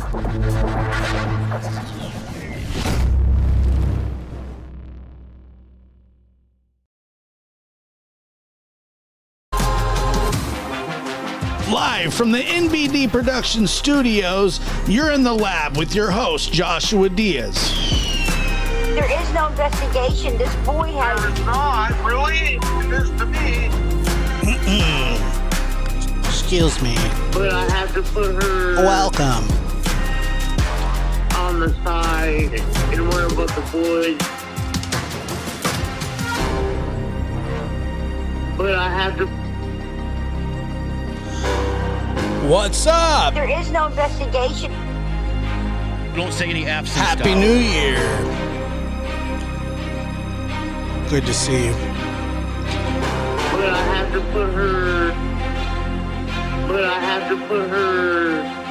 Live from the NBD Production Studios, you're in the lab with your host, Joshua Diaz. There is no investigation. This boy has... There is not, really? It is to me. Excuse me. But I have to put her Welcome. on the side and worry about the boys. But I have to... What's up? There is no investigation. Don't say any F's. Happy New Year. Good to see you. But I have to put her... But I have to put her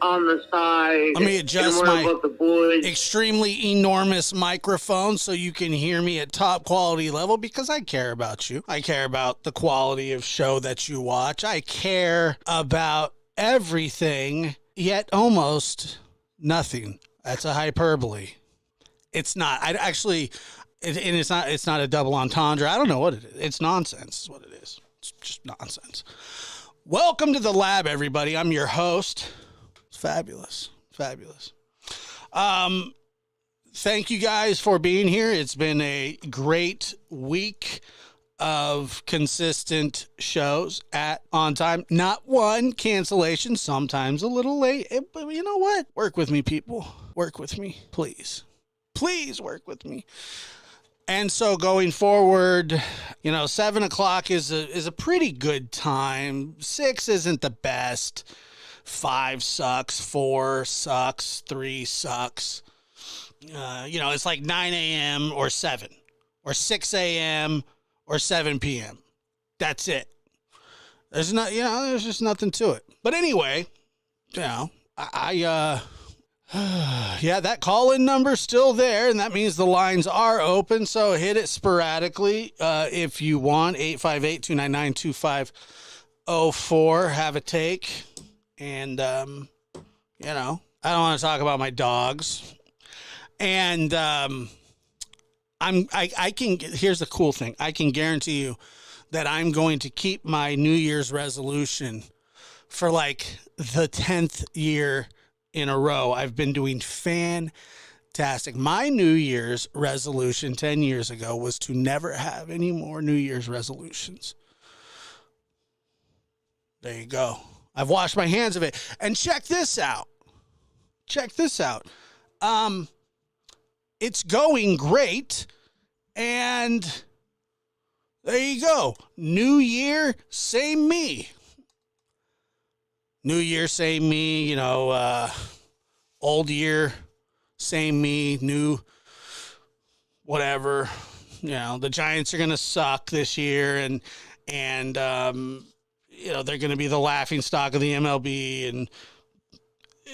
on the side. Let me adjust and worry my about the boys. extremely enormous microphone so you can hear me at top quality level, because I care about you. I care about the quality of show that you watch. I care about everything, yet almost nothing. That's a hyperbole. It's not. I actually, and it's not a double entendre. I don't know what it is. It's nonsense is what it is. It's just nonsense. Welcome to the lab, everybody. I'm your host. It's fabulous. Thank you guys for being here. It's been a great week of consistent shows on time. Not one cancellation, sometimes a little late. But you know what? Work with me, people. Work with me, please. Please work with me. And so going forward, 7 o'clock is a pretty good time. 6 isn't the best. 5 sucks. 4 sucks. 3 sucks. It's like 9 a.m. or 7 or 6 a.m. or 7 p.m. That's it. There's there's just nothing to it. But anyway, that call-in number's still there, and that means the lines are open, so hit it sporadically if you want. 858-299-2504. Have a take. And, I don't want to talk about my dogs. And here's the cool thing. I can guarantee you that I'm going to keep my New Year's resolution for like the 10th year in a row. I've been doing fantastic. My New Year's resolution 10 years ago was to never have any more New Year's resolutions. There you go. I've washed my hands of it. And check this out. It's going great. And there you go. New year, same me. New year, same me. Old year, same me. New whatever. The Giants are going to suck this year. And they're going to be the laughing stock of the MLB, and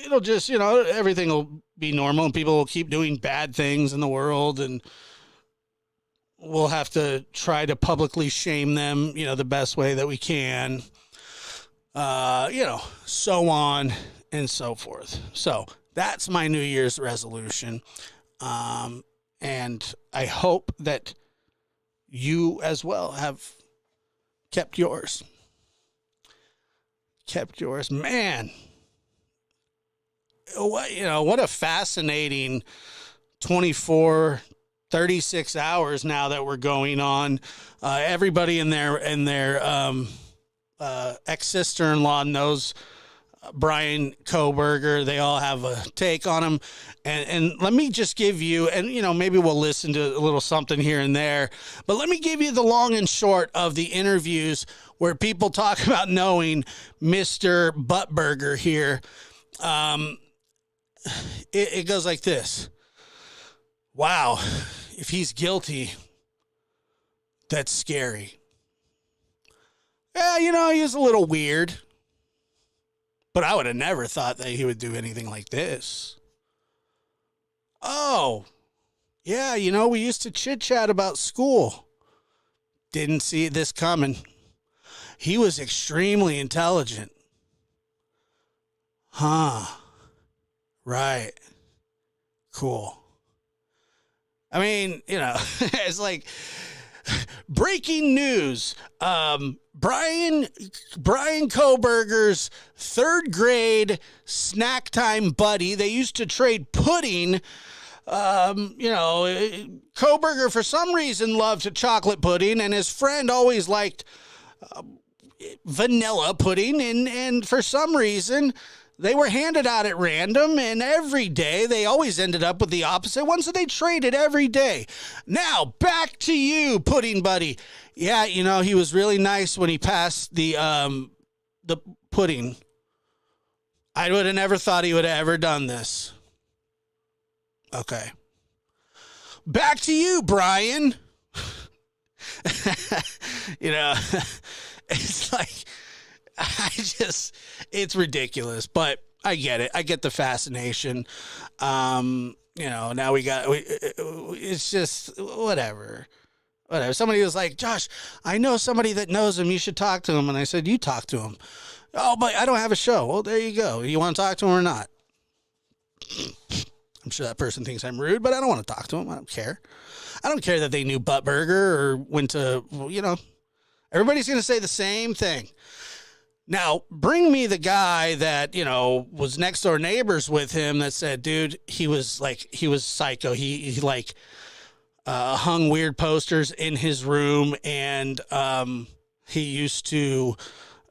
it'll just, everything will be normal, and people will keep doing bad things in the world, and we'll have to try to publicly shame them, the best way that we can, so on and so forth. So that's my New Year's resolution. And I hope that you as well have kept yours. Man, what a fascinating 36 hours now that we're going on. Everybody in their ex-sister-in-law knows Bryan Kohberger. They all have a take on him. And let me just give you, and maybe we'll listen to a little something here and there, but let me give you the long and short of the interviews where people talk about knowing Mr. Buttburger here. It goes like this. Wow, if he's guilty, that's scary. Yeah, he was a little weird, but I would have never thought that he would do anything like this. Oh, yeah, we used to chit-chat about school. Didn't see this coming. He was extremely intelligent. Huh. Right. Cool. I mean, you know, it's like breaking news. Bryan Kohberger's third grade snack time buddy. They used to trade pudding. Kohberger for some reason loved chocolate pudding, and his friend always liked vanilla pudding, and for some reason they were handed out at random, and every day they always ended up with the opposite one, so they traded every day. Now, back to you, pudding buddy. Yeah, you know, he was really nice when he passed the pudding. I would have never thought he would have ever done this. Okay. Back to you, Bryan. You know, it's like, it's ridiculous, but I get it. I get the fascination. Now it's just whatever. Somebody was like, Josh, I know somebody that knows him. You should talk to him. And I said, you talk to him. Oh, but I don't have a show. Well, there you go. You want to talk to him or not? I'm sure that person thinks I'm rude, but I don't want to talk to him. I don't care. I don't care that they knew Buttburger or went to, everybody's going to say the same thing. Now, bring me the guy that, was next door neighbors with him that said, dude, he was psycho. He hung weird posters in his room, and he used to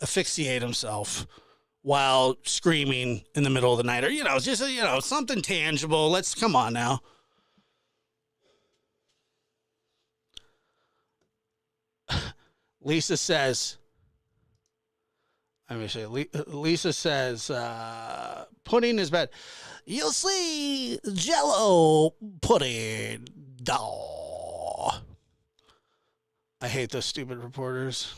asphyxiate himself while screaming in the middle of the night, or, just, something tangible. Come on now. Lisa says, Lisa says, pudding is bad. You'll see Jell-O pudding. Duh. I hate those stupid reporters.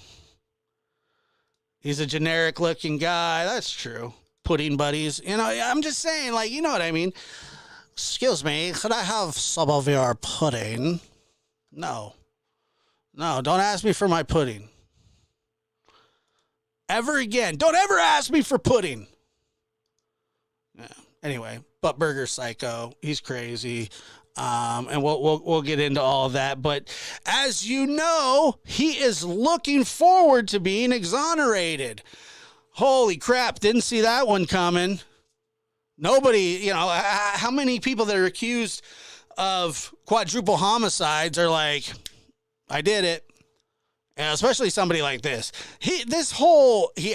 He's a generic looking guy. That's true. Pudding buddies. I'm just saying, you know what I mean? Excuse me, could I have some of your pudding? No, don't ask me for my pudding. Ever again. Don't ever ask me for pudding. Yeah. Anyway, Buttburger psycho. He's crazy. And we'll get into all of that. But as you know, he is looking forward to being exonerated. Holy crap. Didn't see that one coming. Nobody, how many people that are accused of quadruple homicides are like, I did it. And especially somebody like this. He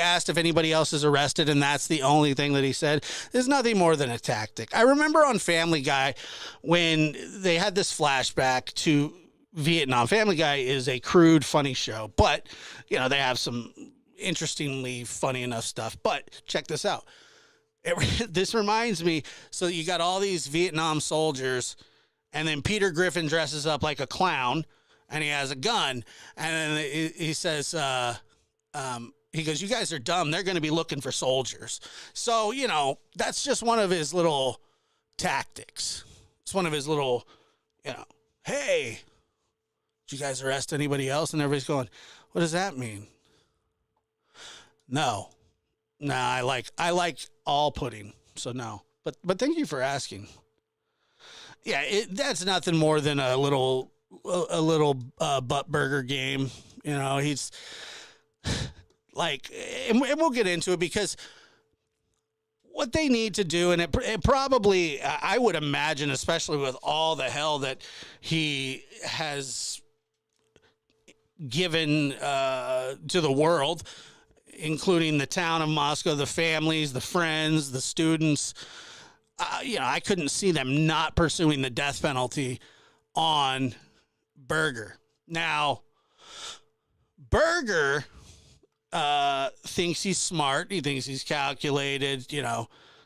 asked if anybody else is arrested, and that's the only thing that he said. Is nothing more than a tactic. I remember on Family Guy when they had this flashback to Vietnam. Family Guy is a crude, funny show, but, they have some interestingly funny enough stuff. But check this out. This reminds me, so you got all these Vietnam soldiers, and then Peter Griffin dresses up like a clown, and he has a gun, and then he says, he goes, you guys are dumb. They're going to be looking for soldiers. So, that's just one of his little tactics. It's one of his little, hey, did you guys arrest anybody else? And everybody's going, what does that mean? No, I like all pudding. So no, but thank you for asking. Yeah, that's nothing more than a little Buttburger game. He's and we'll get into it, because what they need to do, and it probably, I would imagine, especially with all the hell that he has given to the world, including the town of Moscow, the families, the friends, the students, I couldn't see them not pursuing the death penalty on Burger. Now, Burger thinks he's smart. He thinks he's calculated.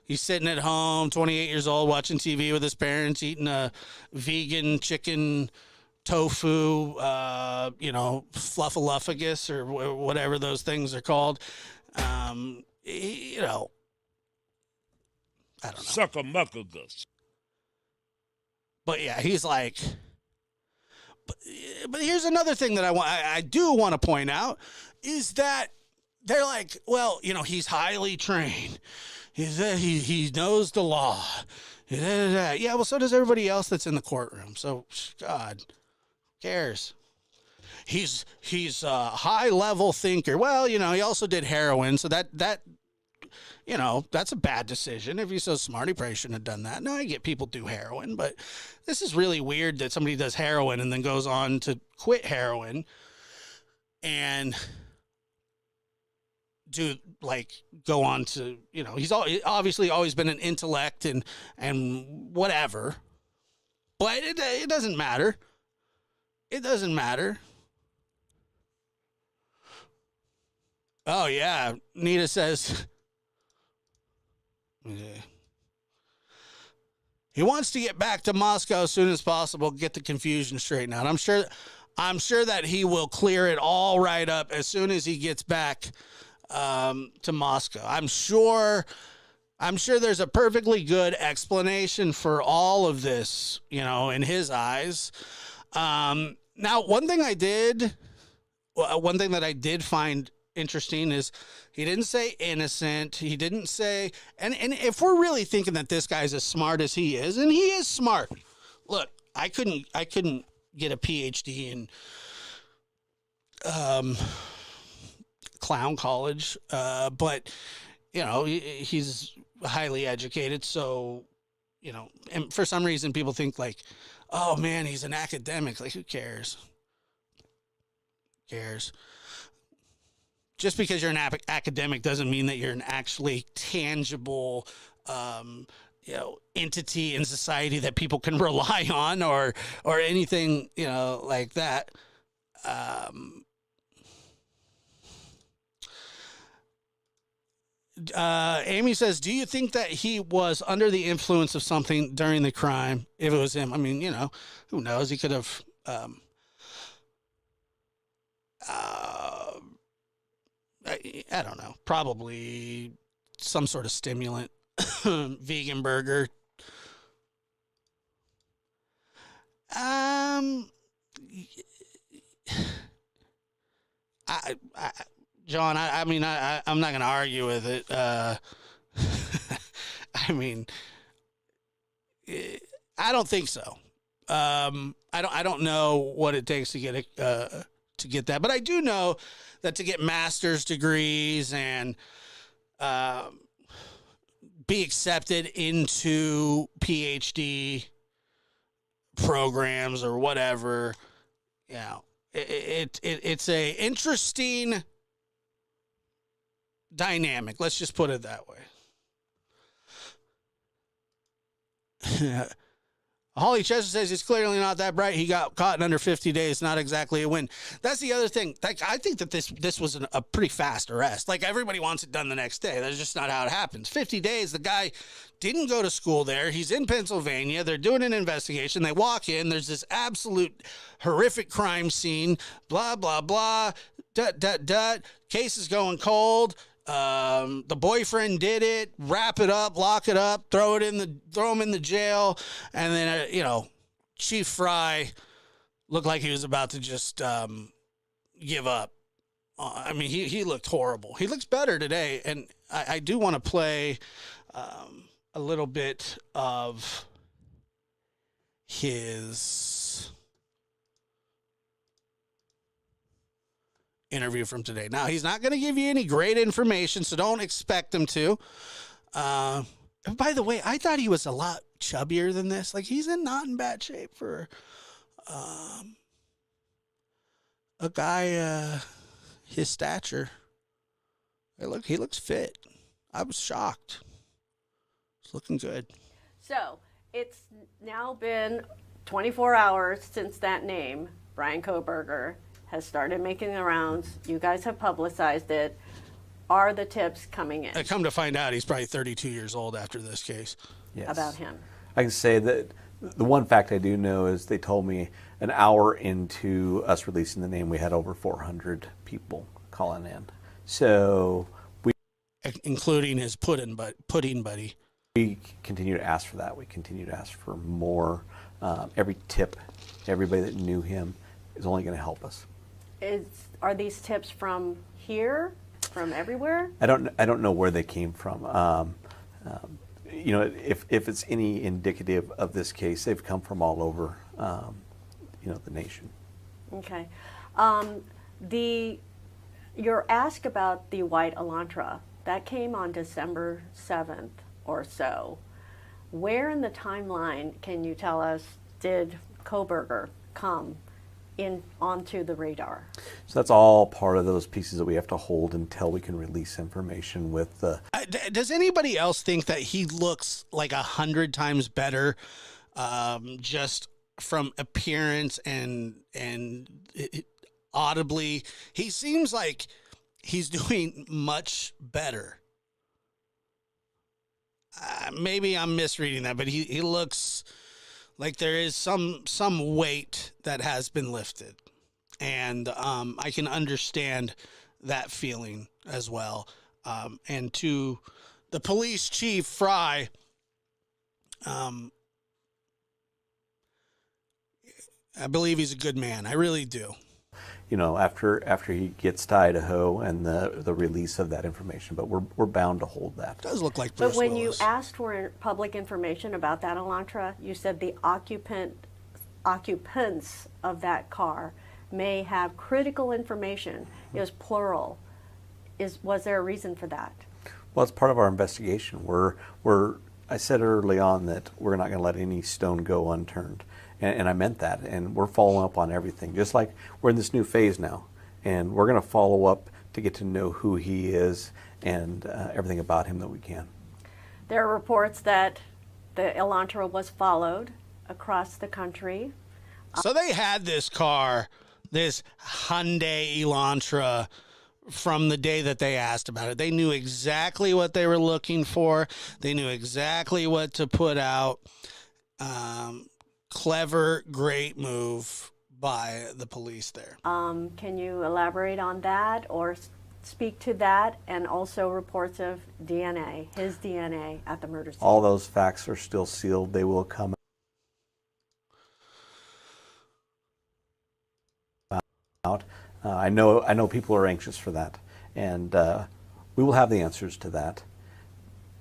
He's sitting at home, 28 years old, watching TV with his parents, eating a vegan chicken tofu, fluffaluffagus, or whatever those things are called. I don't know. Suckamuckagus. But yeah, he's like, but here's another thing that I do want to point out, is that they're like, well, he's highly trained. he knows the law. Yeah, well, so does everybody else that's in the courtroom. So, God, who cares? He's a high level thinker. Well, you know, he also did heroin, so that you know, that's a bad decision. If he's so smart, he probably shouldn't have done that. No, I get people do heroin, but this is really weird that somebody does heroin and then goes on to quit heroin and go on to, you know, he's obviously always been an intellect and whatever, but it doesn't matter. It doesn't matter. Oh yeah, Nita says he wants to get back to Moscow as soon as possible, get the confusion straightened out. I'm sure that he will clear it all right up as soon as he gets back to Moscow. I'm sure there's a perfectly good explanation for all of this, you know, in his eyes. Now, one thing that I did find interesting is he didn't say innocent. He didn't say, and if we're really thinking that this guy's as smart as he is, and he is smart. Look, I couldn't get a PhD in clown college, but you know, he's highly educated. So, you know, and for some reason people think like, oh man, he's an academic. Like, who cares? Who cares? Just because you're an academic doesn't mean that you're an actually tangible, you know, entity in society that people can rely on or anything, you know, like that. Amy says, do you think that he was under the influence of something during the crime? If it was him, I mean, you know, who knows? He could have, I don't know, probably some sort of stimulant, vegan burger. John, I mean, I'm not going to argue with it. I mean, I don't think so. I don't know what it takes to get that, but I do know that to get master's degrees and be accepted into PhD programs or whatever, you know, it's a interesting dynamic. Let's just put it that way. Holly Chester says he's clearly not that bright. He got caught in under 50 days. Not exactly a win. That's the other thing. Like, I think that this was a pretty fast arrest. Like, everybody wants it done the next day. That's just not how it happens. 50 days, the guy didn't go to school there. He's in Pennsylvania. They're doing an investigation. They walk in. There's this absolute horrific crime scene. Blah, blah, blah. Case is going cold. The boyfriend did it, wrap it up, lock it up, throw him in the jail. And then, you know, Chief Fry looked like he was about to just, give up. I mean, he looked horrible. He looks better today. And I do want to play, a little bit of his interview from today. Now, he's not going to give you any great information, so don't expect him to. By the way, I thought he was a lot chubbier than this. Like, he's not in bad shape for a guy his stature. He looks fit. I was shocked. It's looking good. So, it's now been 24 hours since that name, Bryan Kohberger, has started making the rounds. You guys have publicized it. Are the tips coming in? I come to find out he's probably 32 years old after this case. Yes. About him? I can say that the one fact I do know is they told me an hour into us releasing the name, we had over 400 people calling in. So including his pudding buddy. We continue to ask for that. We continue to ask for more. Every tip, everybody that knew him is only going to help us. Are these tips from here, from everywhere? I don't know where they came from. You know, if it's any indicative of this case, they've come from all over, you know, the nation. Okay. Your ask about the white Elantra, that came on December 7th or so. Where in the timeline, can you tell us, did Kohberger come onto the radar? So that's all part of those pieces that we have to hold until we can release information with the... Does anybody else think that he looks like 100 times better, just from appearance and audibly? He seems like he's doing much better. Maybe I'm misreading that, but he looks like there is some weight that has been lifted, and I can understand that feeling as well. And to the police chief Fry, I believe he's a good man. I really do. You know, after he gets to Idaho and the release of that information, but we're bound to hold that. It does look like Bruce But when Willis. you asked for public information about that Elantra, you said the occupants of that car may have critical information. It was plural. Was there a reason for that? Well, it's part of our investigation. I said early on that we're not going to let any stone go unturned. And I meant that, and we're following up on everything. Just like we're in this new phase now, and we're going to follow up to get to know who he is and everything about him that we can. There are reports that the Elantra was followed across the country. So they had this car, this Hyundai Elantra, from the day that they asked about it. They knew exactly what they were looking for. They knew exactly what to put out. Clever, great move by the police there. Can you elaborate on that or speak to that, and also reports of DNA, his DNA at the murder scene? All those facts are still sealed. They will come out. I know people are anxious for that, and we will have the answers to that,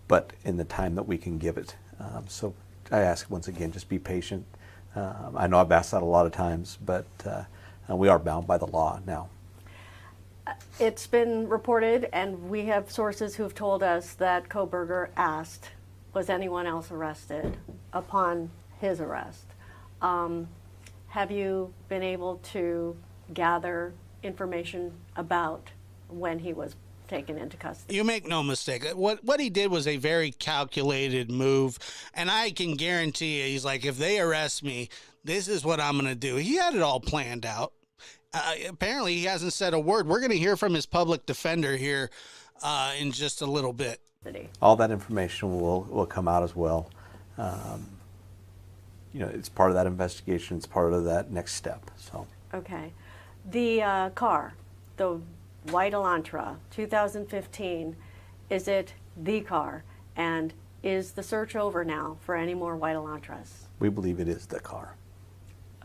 but in the time that we can give it. So I ask once again, just be patient. I know I've asked that a lot of times, but we are bound by the law now. It's been reported, and we have sources who've told us that Kohberger asked, was anyone else arrested upon his arrest? Have you been able to gather information about when he was taken into custody? You make no mistake. What he did was a very calculated move, and I can guarantee you, he's like, if they arrest me, this is what I'm going to do. He had it all planned out. Apparently, he hasn't said a word. We're going to hear from his public defender here in just a little bit. All that information will come out as well. You know, it's part of that investigation. It's part of that next step. So. Okay. The car, the white Elantra, 2015, is it the car? And is the search over now for any more white Elantras? We believe it is the car.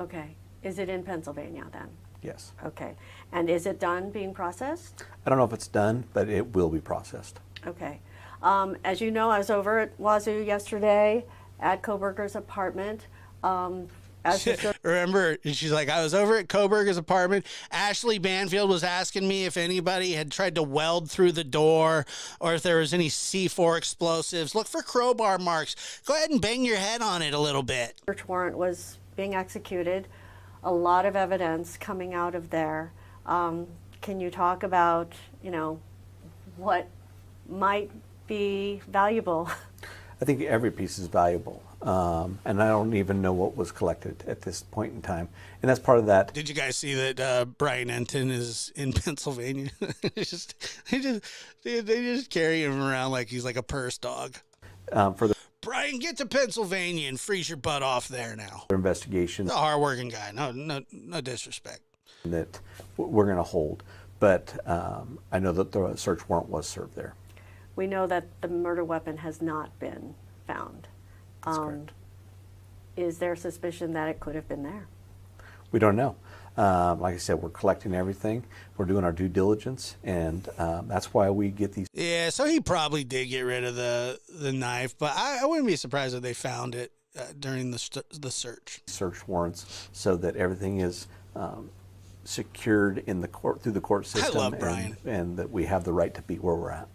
Okay. Is it in Pennsylvania then? Yes. Okay. And is it done being processed? I don't know if it's done, but it will be processed. Okay. As you know, I was over at Wazoo yesterday at Kohberger's apartment. Remember, she's like, I was over at Kohberger's apartment. Ashley Banfield was asking me if anybody had tried to weld through the door or if there was any C4 explosives. Look for crowbar marks. Go ahead and bang your head on it a little bit. Search warrant was being executed. A lot of evidence coming out of there. Can you talk about, you know, what might be valuable? I think every piece is valuable. And I don't even know what was collected at this point in time. And that's part of that. Did you guys see that Brian Enton is in Pennsylvania? they just carry him around like he's like a purse dog. Brian, get to Pennsylvania and freeze your butt off there now. Investigation. He's a hardworking guy. No disrespect. That we're going to hold. But I know that the search warrant was served there. We know that the murder weapon has not been found. That's correct. Is there suspicion that it could have been there? We don't know. Like I said, we're collecting everything. We're doing our due diligence, and that's why we get these Yeah, so he probably did get rid of the knife, but I wouldn't be surprised if they found it during the search. search warrants so that everything is secured in the court through the court system. I love Bryan. And that we have the right to be where we're at.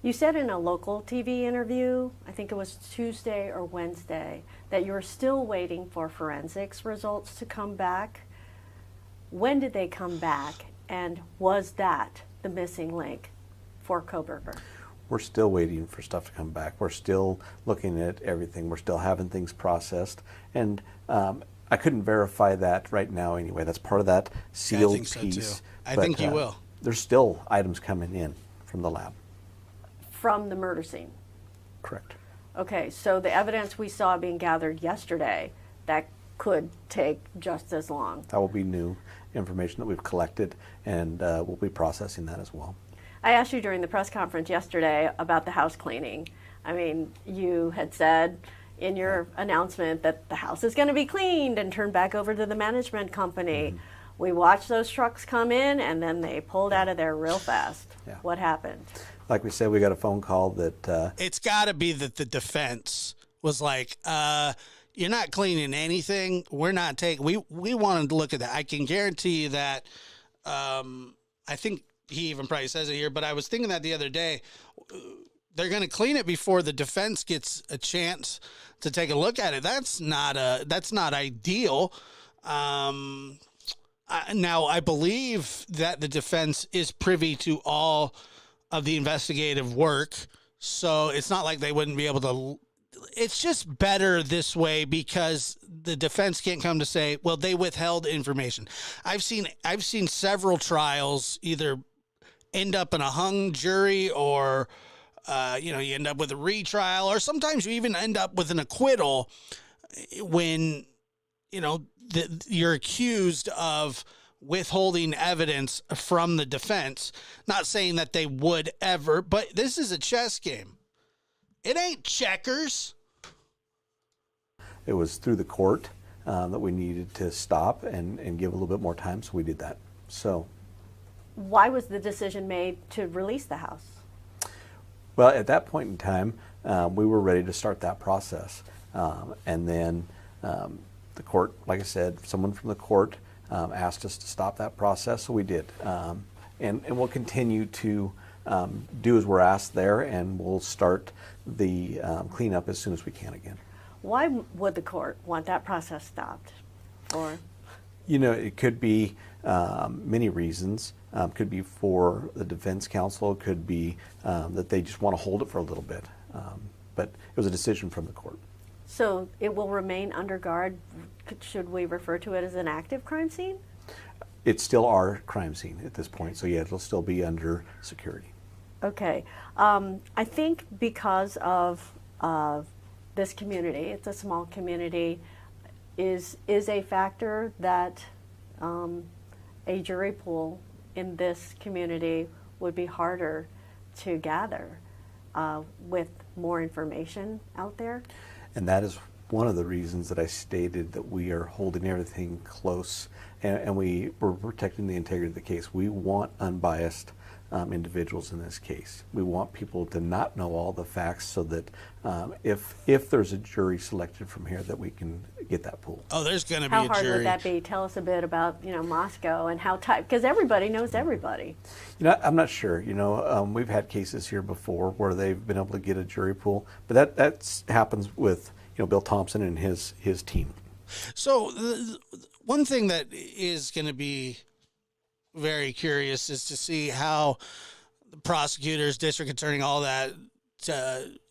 You said in a local TV interview, I think it was Tuesday or Wednesday, that you were still waiting for forensics results to come back. When did they come back, and was that the missing link for Kohberger? We're still waiting for stuff to come back. We're still looking at everything. We're still having things processed. And I couldn't verify that right now anyway. That's part of that sealed think so, piece. too. I think you will. There's still items coming in from the lab. From the murder scene. Correct. Okay, so the evidence we saw being gathered yesterday, that could take just as long. That will be new information that we've collected, and we'll be processing that as well. I asked you during the press conference yesterday about the house cleaning. I mean, you had said in your announcement that the house is going to be cleaned and turned back over to the management company. We watched those trucks come in, and then they pulled out of there real fast. Yeah. What happened? Like we said, we got a phone call that It's got to be that the defense was like, you're not cleaning anything. We're not taking. We wanted to look at that. I can guarantee you that. I think he even probably says it here, but I was thinking that the other day. They're going to clean it before the defense gets a chance to take a look at it. That's not ideal. Now, I believe that the defense is privy to all of the investigative work, so it's not like they wouldn't be able to. It's just better this way because the defense can't come to say, well, they withheld information. I've seen several trials either end up in a hung jury or you end up with a retrial, or sometimes you even end up with an acquittal when you're accused of withholding evidence from the defense. Not saying that they would ever, but this is a chess game. It ain't checkers. it was through the court that we needed to stop and give a little bit more time, so we did that. So, why was the decision made to release the house? well, at that point in time, we were ready to start that process. And then the court, like I said, someone from the court asked us to stop that process, so we did. And we'll continue to do as we're asked there, and we'll start the cleanup as soon as we can again. Why would the court want that process stopped? Or It could be many reasons. Could be for the defense counsel. Could be that they just want to hold it for a little bit. But it was a decision from the court. so it will remain under guard. Should we refer to it as an active crime scene? It's still our crime scene at this point, so yeah, it'll still be under security. Okay. I think because of this community, it's a small community, is a factor that a jury pool in this community would be harder to gather with more information out there. And that is one of the reasons that I stated that we are holding everything close, and we're protecting the integrity of the case. We want unbiased individuals in this case. We want people to not know all the facts, so that if there's a jury selected from here, that we can get that pool. Oh, there's going to be How a hard jury. would that be? Tell us a bit about Moscow and how tight, because everybody knows everybody. I'm not sure. We've had cases here before where they've been able to get a jury pool, but that happens with Bill Thompson and his team. So one thing that is going to be very curious is to see how the prosecutors, district attorney, all that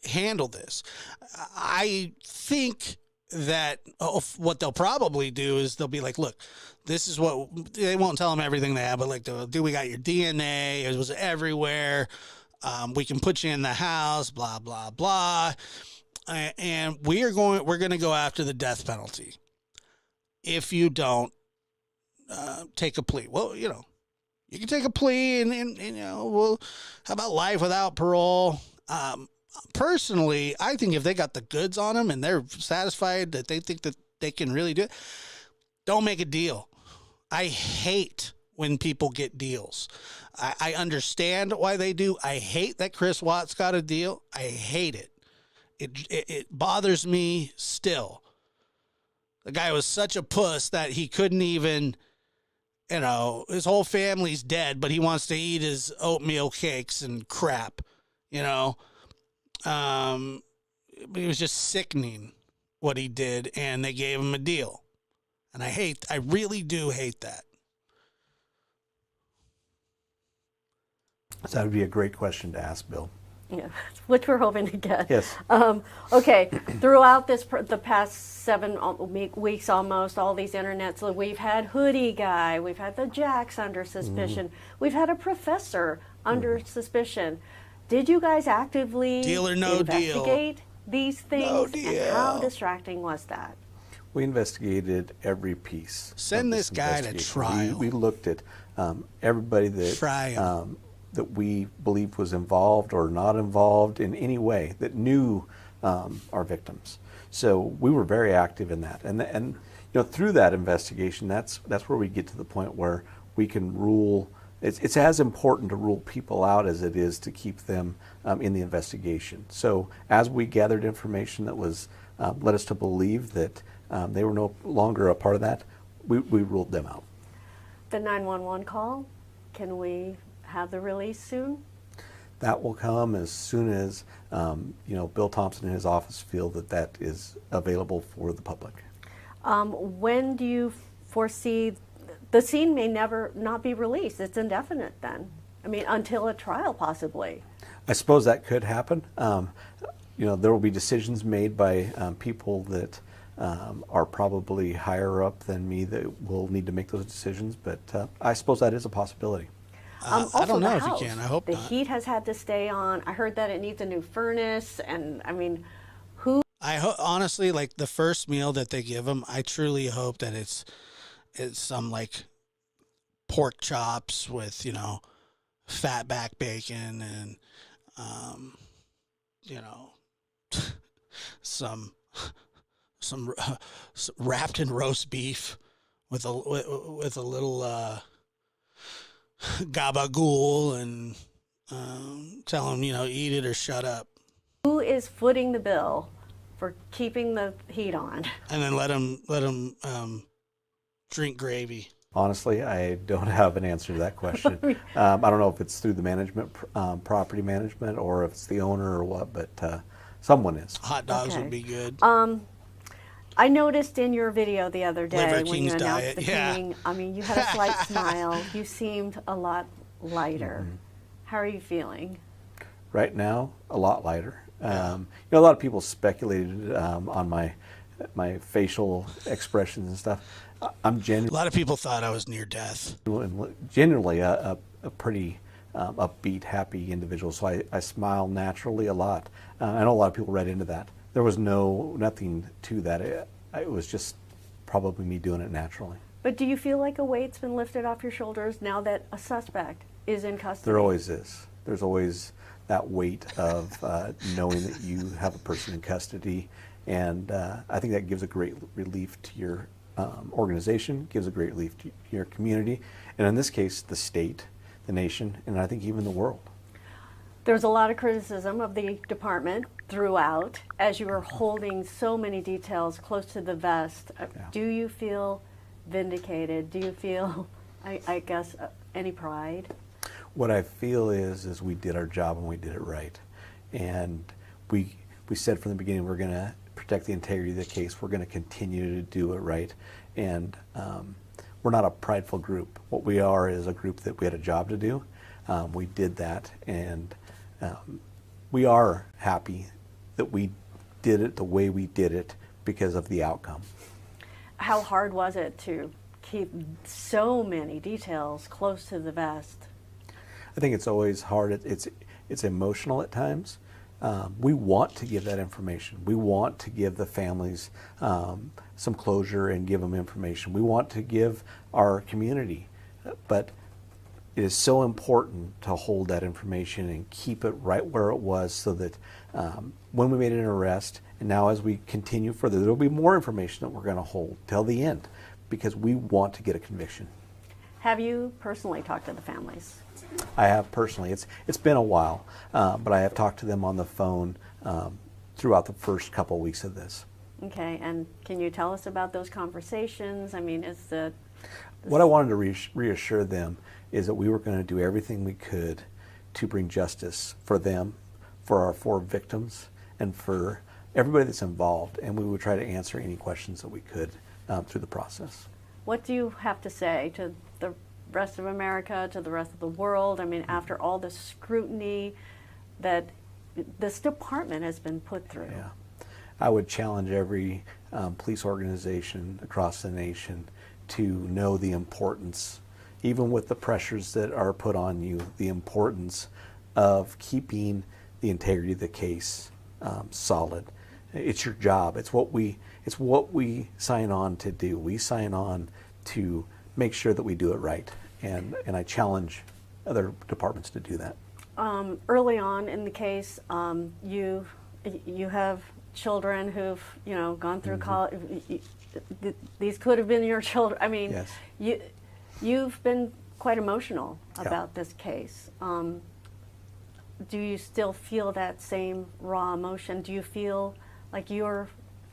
handle this. I think that what they'll probably do is they'll be like, look, this is what they won't tell them everything they have, but like, we got your DNA. It was everywhere. We can put you in the house, blah, blah, blah. And we're going to go after the death penalty if you don't take a plea. Well, you can take a plea and well, how about life without parole? Personally, I think if they got the goods on them and they're satisfied that they think that they can really do it, don't make a deal. I hate when people get deals. I understand why they do. I hate that Chris Watts got a deal. I hate it. It bothers me still. The guy was such a puss that he couldn't even, his whole family's dead, but he wants to eat his oatmeal cakes and crap, But it was just sickening what he did, and they gave him a deal. And I really do hate that. So that would be a great question to ask, Bill. Yeah, which we're hoping to get. Yes. Okay, throughout the past 7 weeks almost, all these internets, we've had Hoodie Guy, we've had the Jacks under suspicion, we've had a professor under suspicion. Did you guys actively Deal or no investigate these things? No deal. And how distracting was that? We investigated every piece. Send this guy to trial. We looked at everybody that that we believed was involved or not involved in any way that knew our victims. So we were very active in that, and through that investigation, that's where we get to the point where we can rule. It's as important to rule people out as it is to keep them in the investigation. So as we gathered information that was led us to believe that they were no longer a part of that, we ruled them out. The 911 call, can we have the release soon? That will come as soon as Bill Thompson and his office feel that is available for the public. When do you foresee the scene may never not be released? It's indefinite then. I mean, until a trial possibly. I suppose that could happen. There will be decisions made by people that are probably higher up than me that will need to make those decisions, but I suppose that is a possibility. Also, I don't know if house. you can. I hope the not. heat has had to stay on. I heard that it needs a new furnace, and I mean, honestly, like the first meal that they give them, I truly hope that it's some like pork chops with fat back bacon and some wrapped in roast beef with a little gabagool and tell them eat it or shut up. who is footing the bill for keeping the heat on? And then let them drink gravy. Honestly, I don't have an answer to that question. I don't know if it's through the management, property management, or if it's the owner or what, but someone is. Hot dogs Okay. would be good. I noticed in your video the other day Liver when you King's announced diet, the yeah. king, I mean, you had a slight smile. You seemed a lot lighter. How are you feeling? Right now, a lot lighter. A lot of people speculated on my facial expressions and stuff. I'm A lot of people thought I was near death. generally a pretty upbeat, happy individual, so I smile naturally a lot. I know a lot of people read into that. There was nothing to that. It was just probably me doing it naturally. But do you feel like a weight's been lifted off your shoulders now that a suspect is in custody? There always is. There's always that weight of knowing that you have a person in custody, and I think that gives a great relief to your organization, gives a great relief to your community, and in this case, the state, the nation, and I think even the world. There's a lot of criticism of the department throughout as you were holding so many details close to the vest. Yeah. Do you feel vindicated? Do you feel, I guess, any pride? What I feel is we did our job and we did it right. And we said from the beginning we're going to protect the integrity of the case. We're going to continue to do it right. And we're not a prideful group. What we are is a group that we had a job to do. We did that, and we are happy that we did it the way we did it because of the outcome. How hard was it to keep so many details close to the vest? I think it's always hard. It's emotional at times. We want to give that information. We want to give the families some closure and give them information. We want to give our community, but it is so important to hold that information and keep it right where it was, so that when we made an arrest, and now as we continue further, there will be more information that we're going to hold till the end, because we want to get a conviction. Have you personally talked to the families? I have personally. It's been a while, but I have talked to them on the phone throughout the first couple of weeks of this. Okay, and can you tell us about those conversations? I mean, What I wanted to reassure them is that we were going to do everything we could to bring justice for them, for our 4 victims, and for everybody that's involved, and we would try to answer any questions that we could through the process. What do you have to say to the rest of America, to the rest of the world? I mean, after all the scrutiny that this department has been put through. Yeah. I would challenge every police organization across the nation to know the importance, even with the pressures that are put on you, the importance of keeping the integrity of the case solid. It's your job. It's what we sign on to do. We sign on to make sure that we do it right, and I challenge other departments to do that. Early on in the case, you have children who've gone through college. These could have been your children. I mean, yes. You've been quite emotional about this case. Do you still feel that same raw emotion? Do you feel like you're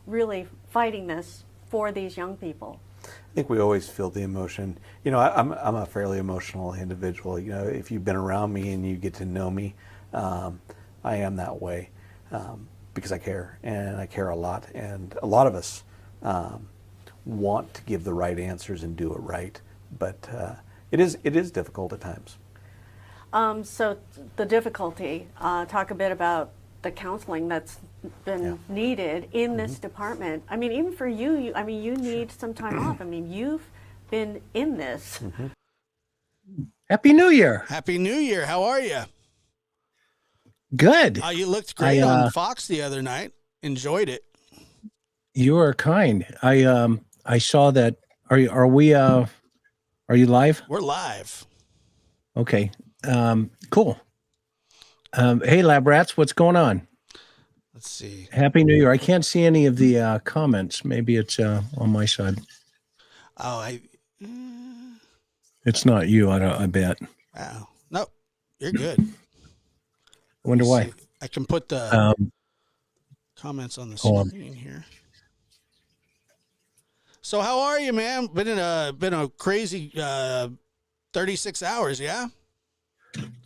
really fighting this for these young people? I think we always feel the emotion. I'm a fairly emotional individual. If you've been around me and you get to know me, I am that way because I care, and I care a lot. And a lot of us want to give the right answers and do it right, but it is difficult at times. So the difficulty. Talk a bit about the counseling that's been needed in this department. I mean, even for you, you need some time off. I mean, you've been in this. Mm-hmm. Happy New Year. Happy New Year. How are you? Good. You looked great on Fox the other night. Enjoyed it. You are kind. I saw that. Are you live? We're live. Okay. Cool. Hey, Lab Rats, what's going on? Let's see. Happy New Year. I can't see any of the comments. Maybe it's on my side. Oh, It's not you. I bet. Wow. No, you're good. I wonder why. See. I can put the comments on the screen here. So how are you, man? Been a crazy 36 hours, yeah?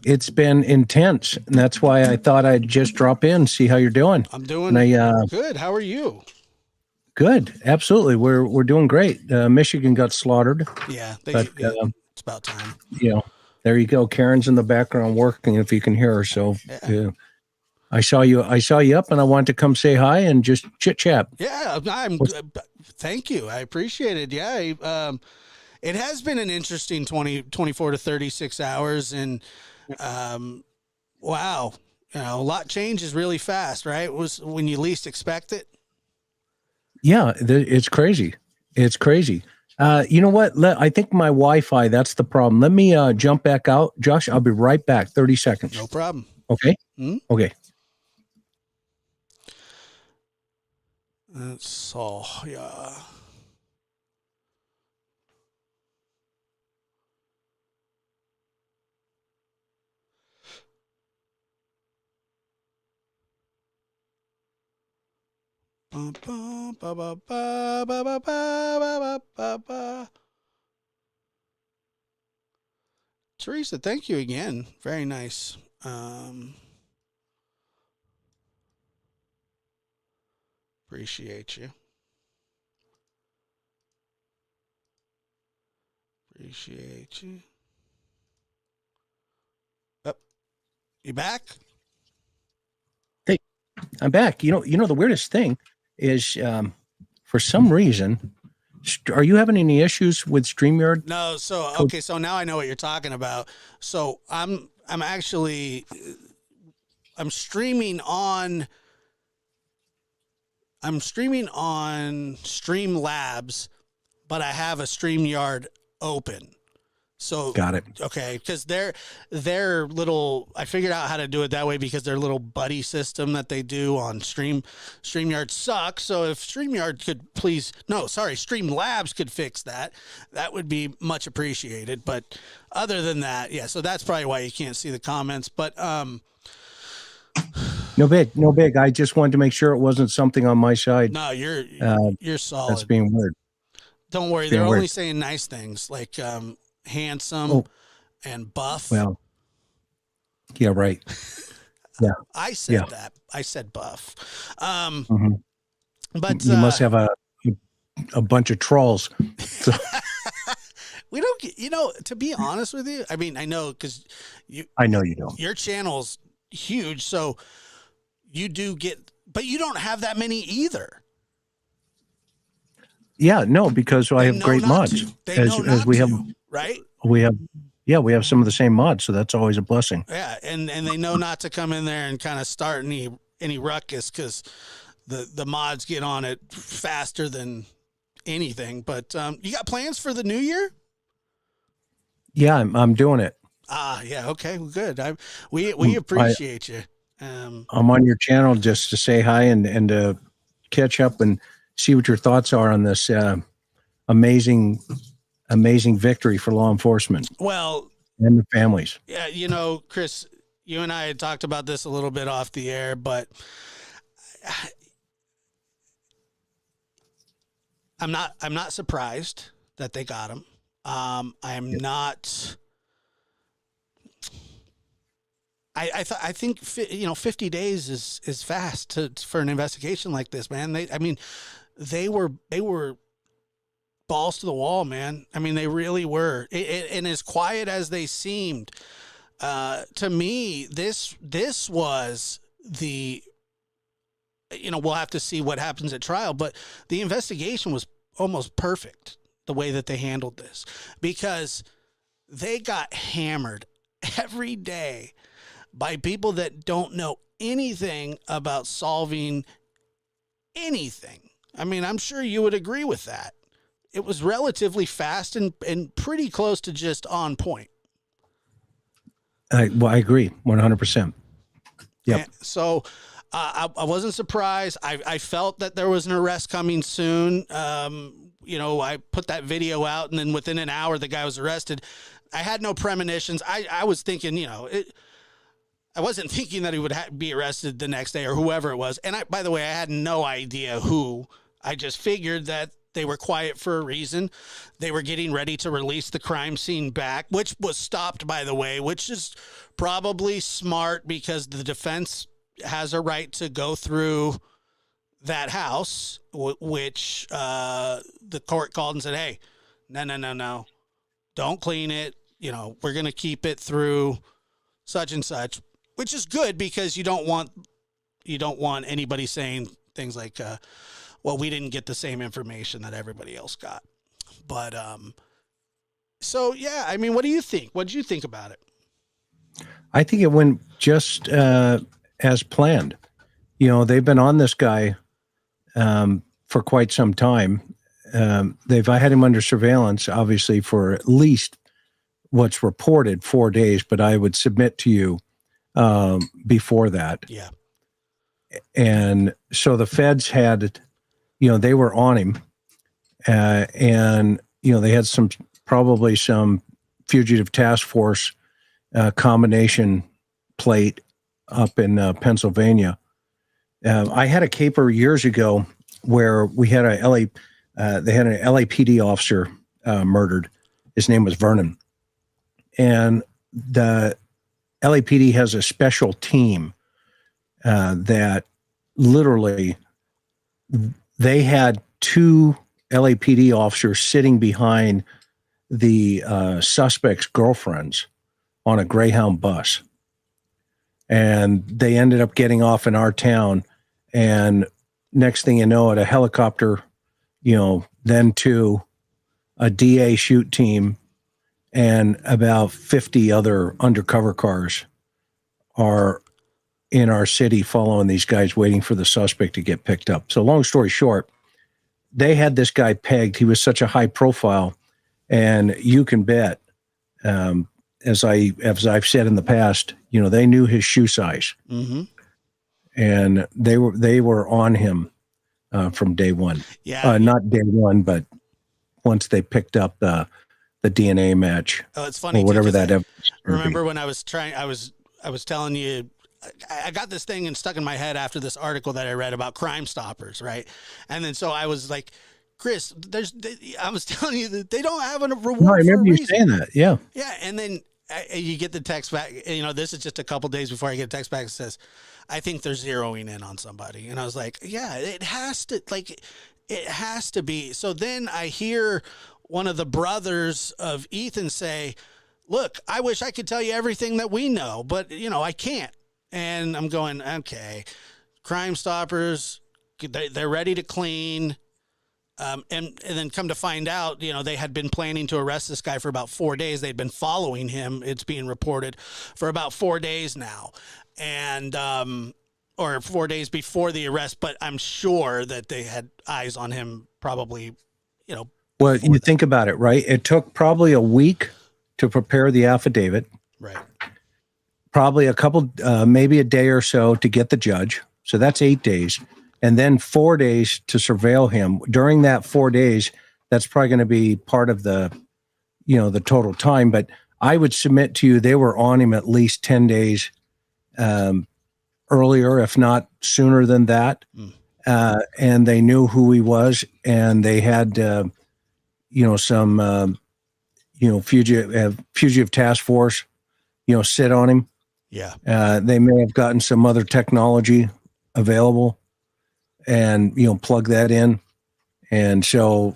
It's been intense, and that's why I thought I'd just drop in, see how you're doing. I'm doing good. How are you? Good. Absolutely. We're doing great. Michigan got slaughtered. Yeah, it's about time. There you go. Karen's in the background working, if you can hear her. So I saw you up, and I wanted to come say hi and just chit chat. Yeah, thank you. I appreciate it. Yeah. It has been an interesting 24 to 36 hours, and wow, a lot changes really fast, right? It was when you least expect it. Yeah, it's crazy. It's crazy. You know what? I think my Wi-Fi, that's the problem. Let me jump back out. Josh, I'll be right back. 30 seconds. No problem. Okay? Mm-hmm. Okay. That's all, yeah. Teresa, thank you again. Very nice. Appreciate you. Appreciate you. Oh, you back? Hey, I'm back. You know the weirdest thing is for some reason, are you having any issues with StreamYard? No. So okay. So now I know what you're talking about. So I'm streaming on Streamlabs, but I have a StreamYard open. So Got it. Okay, because their little, I figured out how to do it that way because their little buddy system that they do on StreamYard sucks. So if StreamYard could Streamlabs could fix that, that would be much appreciated. But other than that, yeah. So that's probably why you can't see the comments. But no big. I just wanted to make sure it wasn't something on my side. no, you're solid. That's being weird. Don't worry, they're only saying nice things like handsome and buff. Well, yeah, right. Yeah, I said that. I said buff. But you must have a bunch of trolls. So, we don't get, to be honest with you, I mean, I know because I know you don't. Your channel's huge, so you do get, but you don't have that many either. Yeah, no, because I have great mods. As we have, right? We have some of the same mods, so that's always a blessing. Yeah, and they know not to come in there and kind of start any ruckus because the mods get on it faster than anything. But you got plans for the new year? Yeah, I'm doing it. Yeah, okay, well, good. We appreciate you. I'm on your channel just to say hi and to catch up and see what your thoughts are on this amazing victory for law enforcement. Well, and the families. Yeah, Chris, you and I had talked about this a little bit off the air, but I'm not surprised that they got him. I'm not. I think 50 days is fast for an investigation like this, man. They were balls to the wall, man. I mean, they really were. And as quiet as they seemed, to me, this was the, we'll have to see what happens at trial, but the investigation was almost perfect the way that they handled this, because they got hammered every day by people that don't know anything about solving anything. I mean, I'm sure you would agree with that. It was relatively fast and pretty close to just on point. I agree 100%. Yep. So I wasn't surprised. I felt that there was an arrest coming soon. I put that video out, and then within an hour, the guy was arrested. I had no premonitions. I was thinking, I wasn't thinking that he would be arrested the next day or whoever it was. And by the way, I had no idea who. I just figured that they were quiet for a reason. They were getting ready to release the crime scene back, which was stopped, by the way, which is probably smart because the defense has a right to go through that house, which the court called and said, hey, no, don't clean it. We're going to keep it through such and such, which is good because you don't want anybody saying things like, well, we didn't get the same information that everybody else got. But, so yeah, I mean, what do you think? What did you think about it? I think it went just as planned. They've been on this guy for quite some time. I had him under surveillance, obviously, for at least what's reported 4 days, but I would submit to you before that. Yeah. And so the feds had, they were on him, and, they had probably some fugitive task force combination plate up in Pennsylvania. I had a caper years ago where we had they had an LAPD officer murdered. His name was Vernon. And the LAPD has a special team that literally they had 2 LAPD officers sitting behind the suspect's girlfriends on a Greyhound bus. And they ended up getting off in our town. And next thing you know, a helicopter, then to a DA shoot team, and about 50 other undercover cars are in our city following these guys, waiting for the suspect to get picked up. So long story short, they had this guy pegged. He was such a high profile, and you can bet as I've said in the past, they knew his shoe size, and they were on him from day one. Yeah, not day one, but once they picked up the DNA match. Oh, it's funny. Or whatever that. Remember when I was telling you, I got this thing and stuck in my head after this article that I read about Crime Stoppers, right? And then so I was like, Chris, I was telling you that they don't have a reward. No, I remember you saying that. Yeah. Yeah, and then you get the text back. This is just a couple days before I get a text back that says, I think they're zeroing in on somebody. And I was like, yeah, it has to be. So then I hear one of the brothers of Ethan say, look, I wish I could tell you everything that we know, but I can't. And I'm going, okay, Crime Stoppers, they're ready to clean. And then come to find out, they had been planning to arrest this guy for about 4 days. They'd been following him. It's being reported for about 4 days now. And, or 4 days before the arrest, but I'm sure that they had eyes on him probably, Well, you think about it, right? It took probably a week to prepare the affidavit. Right. Probably a couple, maybe a day or so to get the judge. So that's 8 days. And then 4 days to surveil him. During that 4 days, that's probably going to be part of the total time. But I would submit to you, they were on him at least 10 days earlier, if not sooner than that. And they knew who he was, and they had, some, fugitive task force, sit on him. Yeah. They may have gotten some other technology available and, plug that in. And so,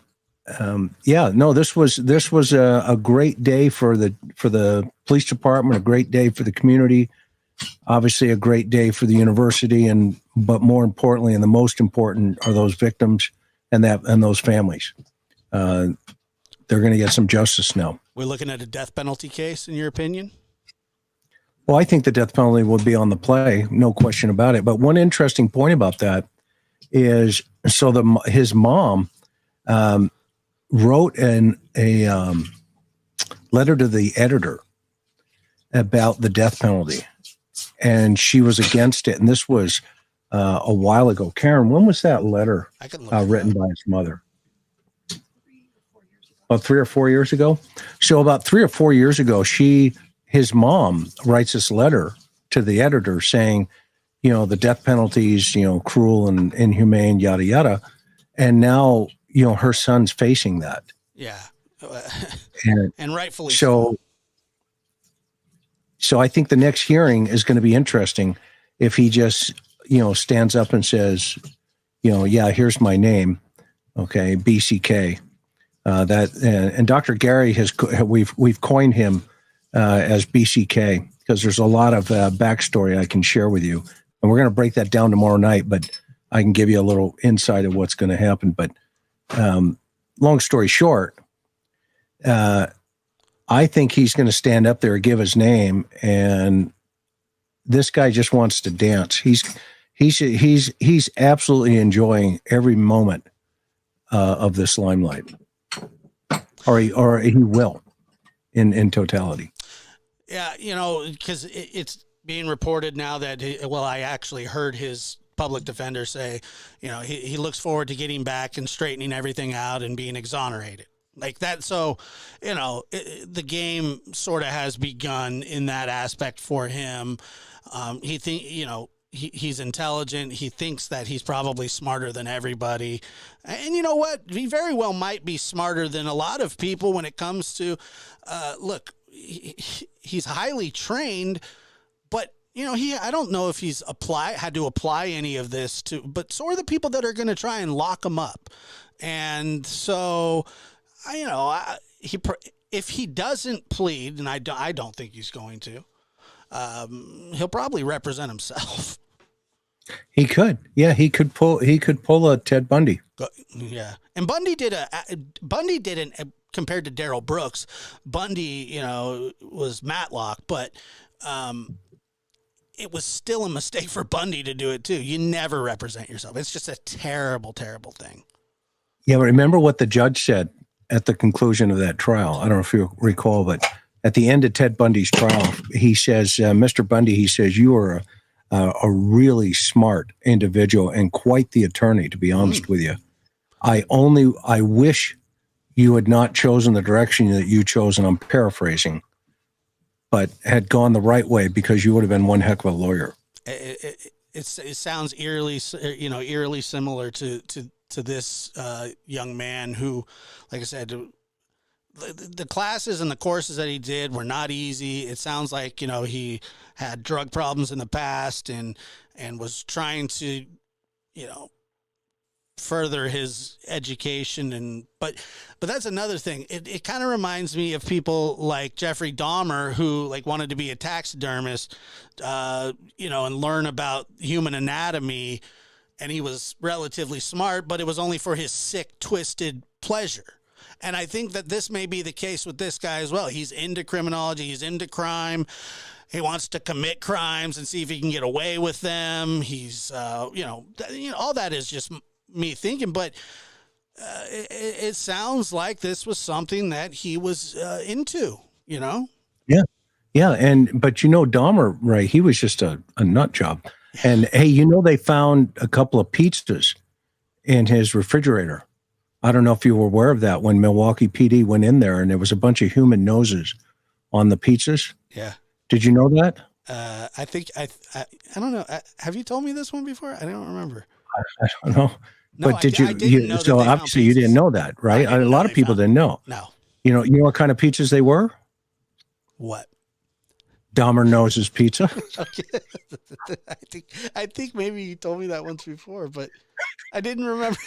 this was a great day for the police department, a great day for the community, obviously a great day for the university. But more importantly, and the most important, are those victims and those families. They're going to get some justice now. We're looking at a death penalty case, in your opinion? Well, I think the death penalty will be on the play, no question about it. But one interesting point about that is, his mom wrote a letter to the editor about the death penalty, and she was against it. And this was a while ago. Karen, when was that letter written by his mother? About 3 or 4 years ago. So about 3 or 4 years ago, his mom writes this letter to the editor saying, the death penalty is, cruel and inhumane, yada, yada. And now, her son's facing that. Yeah. And rightfully so. So I think the next hearing is going to be interesting if he just, stands up and says, yeah, here's my name. Okay. BCK. And Dr. Gary we've coined him as BCK, because there's a lot of backstory I can share with you. And we're going to break that down tomorrow night, but I can give you a little insight of what's going to happen. But long story short, I think he's going to stand up there and give his name, and this guy just wants to dance. He's absolutely enjoying every moment of this limelight, or he will in totality. Yeah, because it's being reported now that, I actually heard his public defender say, he looks forward to getting back and straightening everything out and being exonerated. Like that. So, the game sort of has begun in that aspect for him. He's intelligent. He thinks that he's probably smarter than everybody. And you know what? He very well might be smarter than a lot of people when it comes to, he's highly trained, but I don't know if he's had to apply any of this but so are the people that are going to try and lock him up. And so, if he doesn't plead, and I don't think he's going to, he'll probably represent himself. He could, yeah, he could pull a Ted Bundy. Yeah, and Bundy didn't compared to Darrell Brooks. Bundy, was Matlock, but it was still a mistake for Bundy to do it too. You never represent yourself. It's just a terrible, terrible thing. Yeah, but remember what the judge said at the conclusion of that trial. I don't know if you recall, but at the end of Ted Bundy's trial, he says, Mr. Bundy, he says, you are a really smart individual and quite the attorney, to be honest with you. I wish you had not chosen the direction that you chose, and I'm paraphrasing, but had gone the right way, because you would have been one heck of a lawyer. It sounds eerily similar to this young man who, like I said, the classes and the courses that he did were not easy. It sounds like, he had drug problems in the past and was trying to, further his education. But that's another thing. It kind of reminds me of people like Jeffrey Dahmer, who wanted to be a taxidermist, and learn about human anatomy. And he was relatively smart, but it was only for his sick, twisted pleasure. And I think that this may be the case with this guy as well. He's into criminology. He's into crime. He wants to commit crimes and see if he can get away with them. He's, all that is just me thinking. But it sounds like this was something that he was into, Yeah. Yeah. But Dahmer, right, he was just a nut job. And hey, they found a couple of pizzas in his refrigerator. I don't know if you were aware of that when Milwaukee PD went in there, and there was a bunch of human noses on the pizzas. Yeah. Did you know that? I think I don't know. Have you told me this one before? I don't remember. I don't know. No, but did I didn't know so obviously you didn't know that, right? A lot of people didn't know. No. You know what kind of pizzas they were? What? Dahmer Nose's pizza. Okay. I think maybe you told me that once before, but I didn't remember.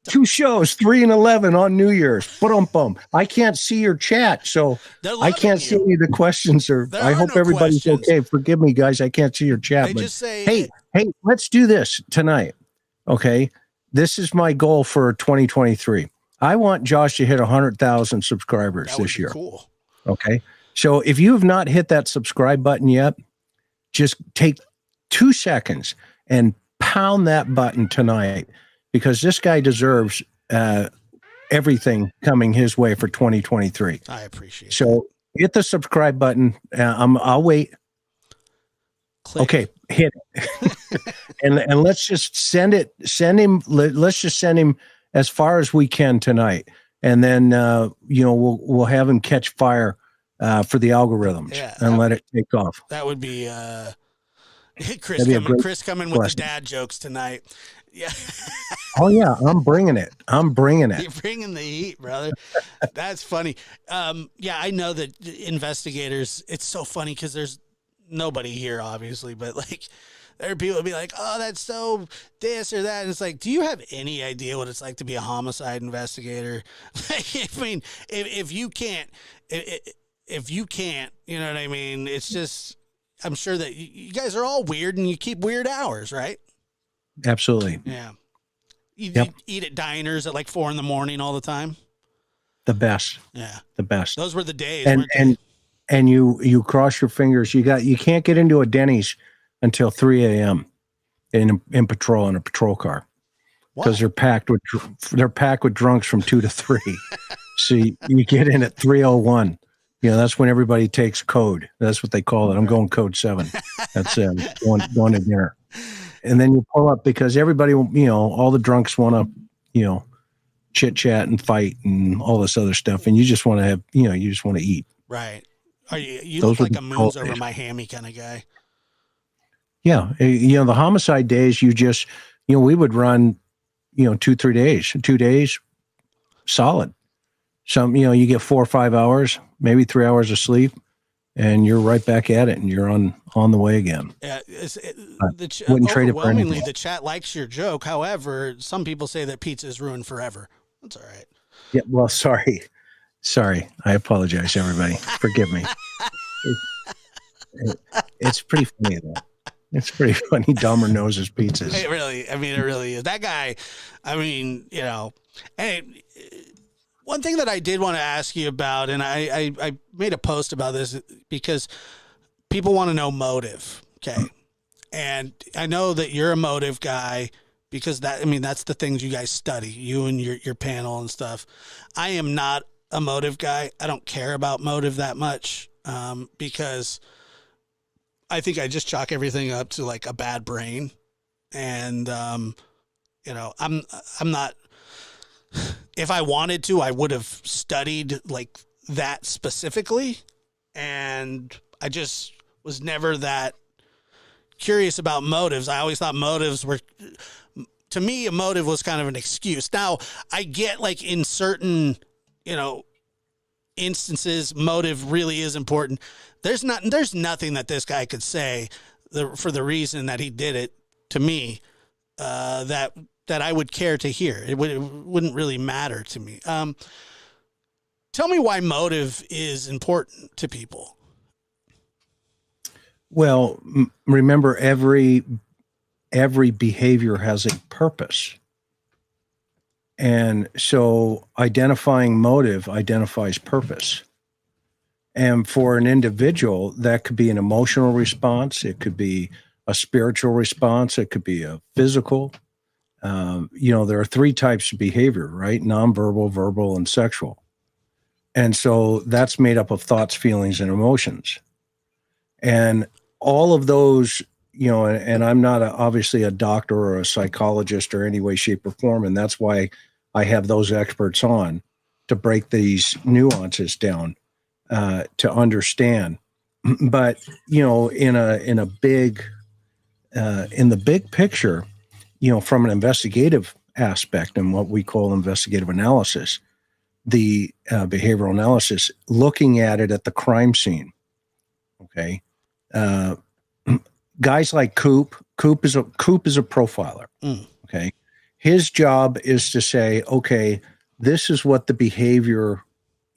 2 shows, 3 and 11 on New Year's. Bum. I can't see your chat, so I can't see any of the questions. I hope everybody's okay. Forgive me, guys. I can't see your chat. They just say, hey, let's do this tonight. Okay, this is my goal for 2023. I want Josh to hit 100,000 subscribers this year. Cool. Okay. So if you have not hit that subscribe button yet, just take 2 seconds and pound that button tonight, because this guy deserves everything coming his way for 2023. I appreciate it. So hit the subscribe button. I'll wait. Click. Okay, hit it. and let's just send him. Let's just send him as far as we can tonight. And then, we'll have him catch fire for the algorithms and let it take off. That would be Chris coming with the dad jokes tonight. Yeah. Oh yeah, I'm bringing it. You're bringing the heat, brother. That's funny. I know that investigators, it's so funny because there's nobody here, obviously, but there are people who be like, oh, that's so this or that. And it's like, do you have any idea what it's like to be a homicide investigator? I mean, if you can't, you know what I mean? It's just, I'm sure that you guys are all weird and you keep weird hours, right? Absolutely. Yeah. You eat at diners at 4 a.m. all the time. The best. Yeah. The best. Those were the days. And you cross your fingers. You can't get into a Denny's until 3 a.m. in a patrol car, because they're packed with drunks from 2 to 3. So you get in at 3:01. That's when everybody takes code. That's what they call it. I'm going code 7. That's going to dinner. And then you pull up, because everybody, all the drunks want to, chit chat and fight and all this other stuff. And you just want to have, you just want to eat. Right. You look like a moons over my hammy kind of guy. Yeah. The homicide days, you just, we would run, 2 days solid. Some, you get 4 or 5 hours, maybe 3 hours of sleep, and you're right back at it, and you're on the way again. Yeah, wouldn't trade it for anything. The chat likes your joke. However, some people say that pizza is ruined forever. That's all right. Yeah. Well, sorry. I apologize, everybody. Forgive me. It's pretty funny though. It's pretty funny. Dahmer knows his pizzas. It really is. That guy, and one thing that I did want to ask you about, and I made a post about this because people want to know motive. Okay. And I know that you're a motive guy, because that's the things you guys study, you and your panel and stuff. I am not a motive guy. I don't care about motive that much because I think I just chalk everything up to like a bad brain. And, you know, I'm not, if I wanted to, I would have studied like that specifically. And I just was never that curious about motives. I always thought motives were, to me, a motive was kind of an excuse. Now, I get like in certain, you know, instances, motive really is important. There's nothing that this guy could say for the reason that he did it to me that I would care to hear. It wouldn't really matter to me. Tell me why motive is important to people. Well, remember, every behavior has a purpose. And so identifying motive identifies purpose. And for an individual, that could be an emotional response. It could be a spiritual response. It could be a physical. You know, there are three types of behavior, right? Nonverbal, verbal, and sexual. And so that's made up of thoughts, feelings, and emotions. And all of those, you know, and I'm not obviously a doctor or a psychologist or any way, shape, or form. And that's why I have those experts on to break these nuances down to understand. But, you know, in the big picture, you know, from an investigative aspect and what we call investigative analysis, the behavioral analysis, looking at it at the crime scene. Okay. Guys like Coop is a profiler. Okay. His job is to say, okay, this is what the behavior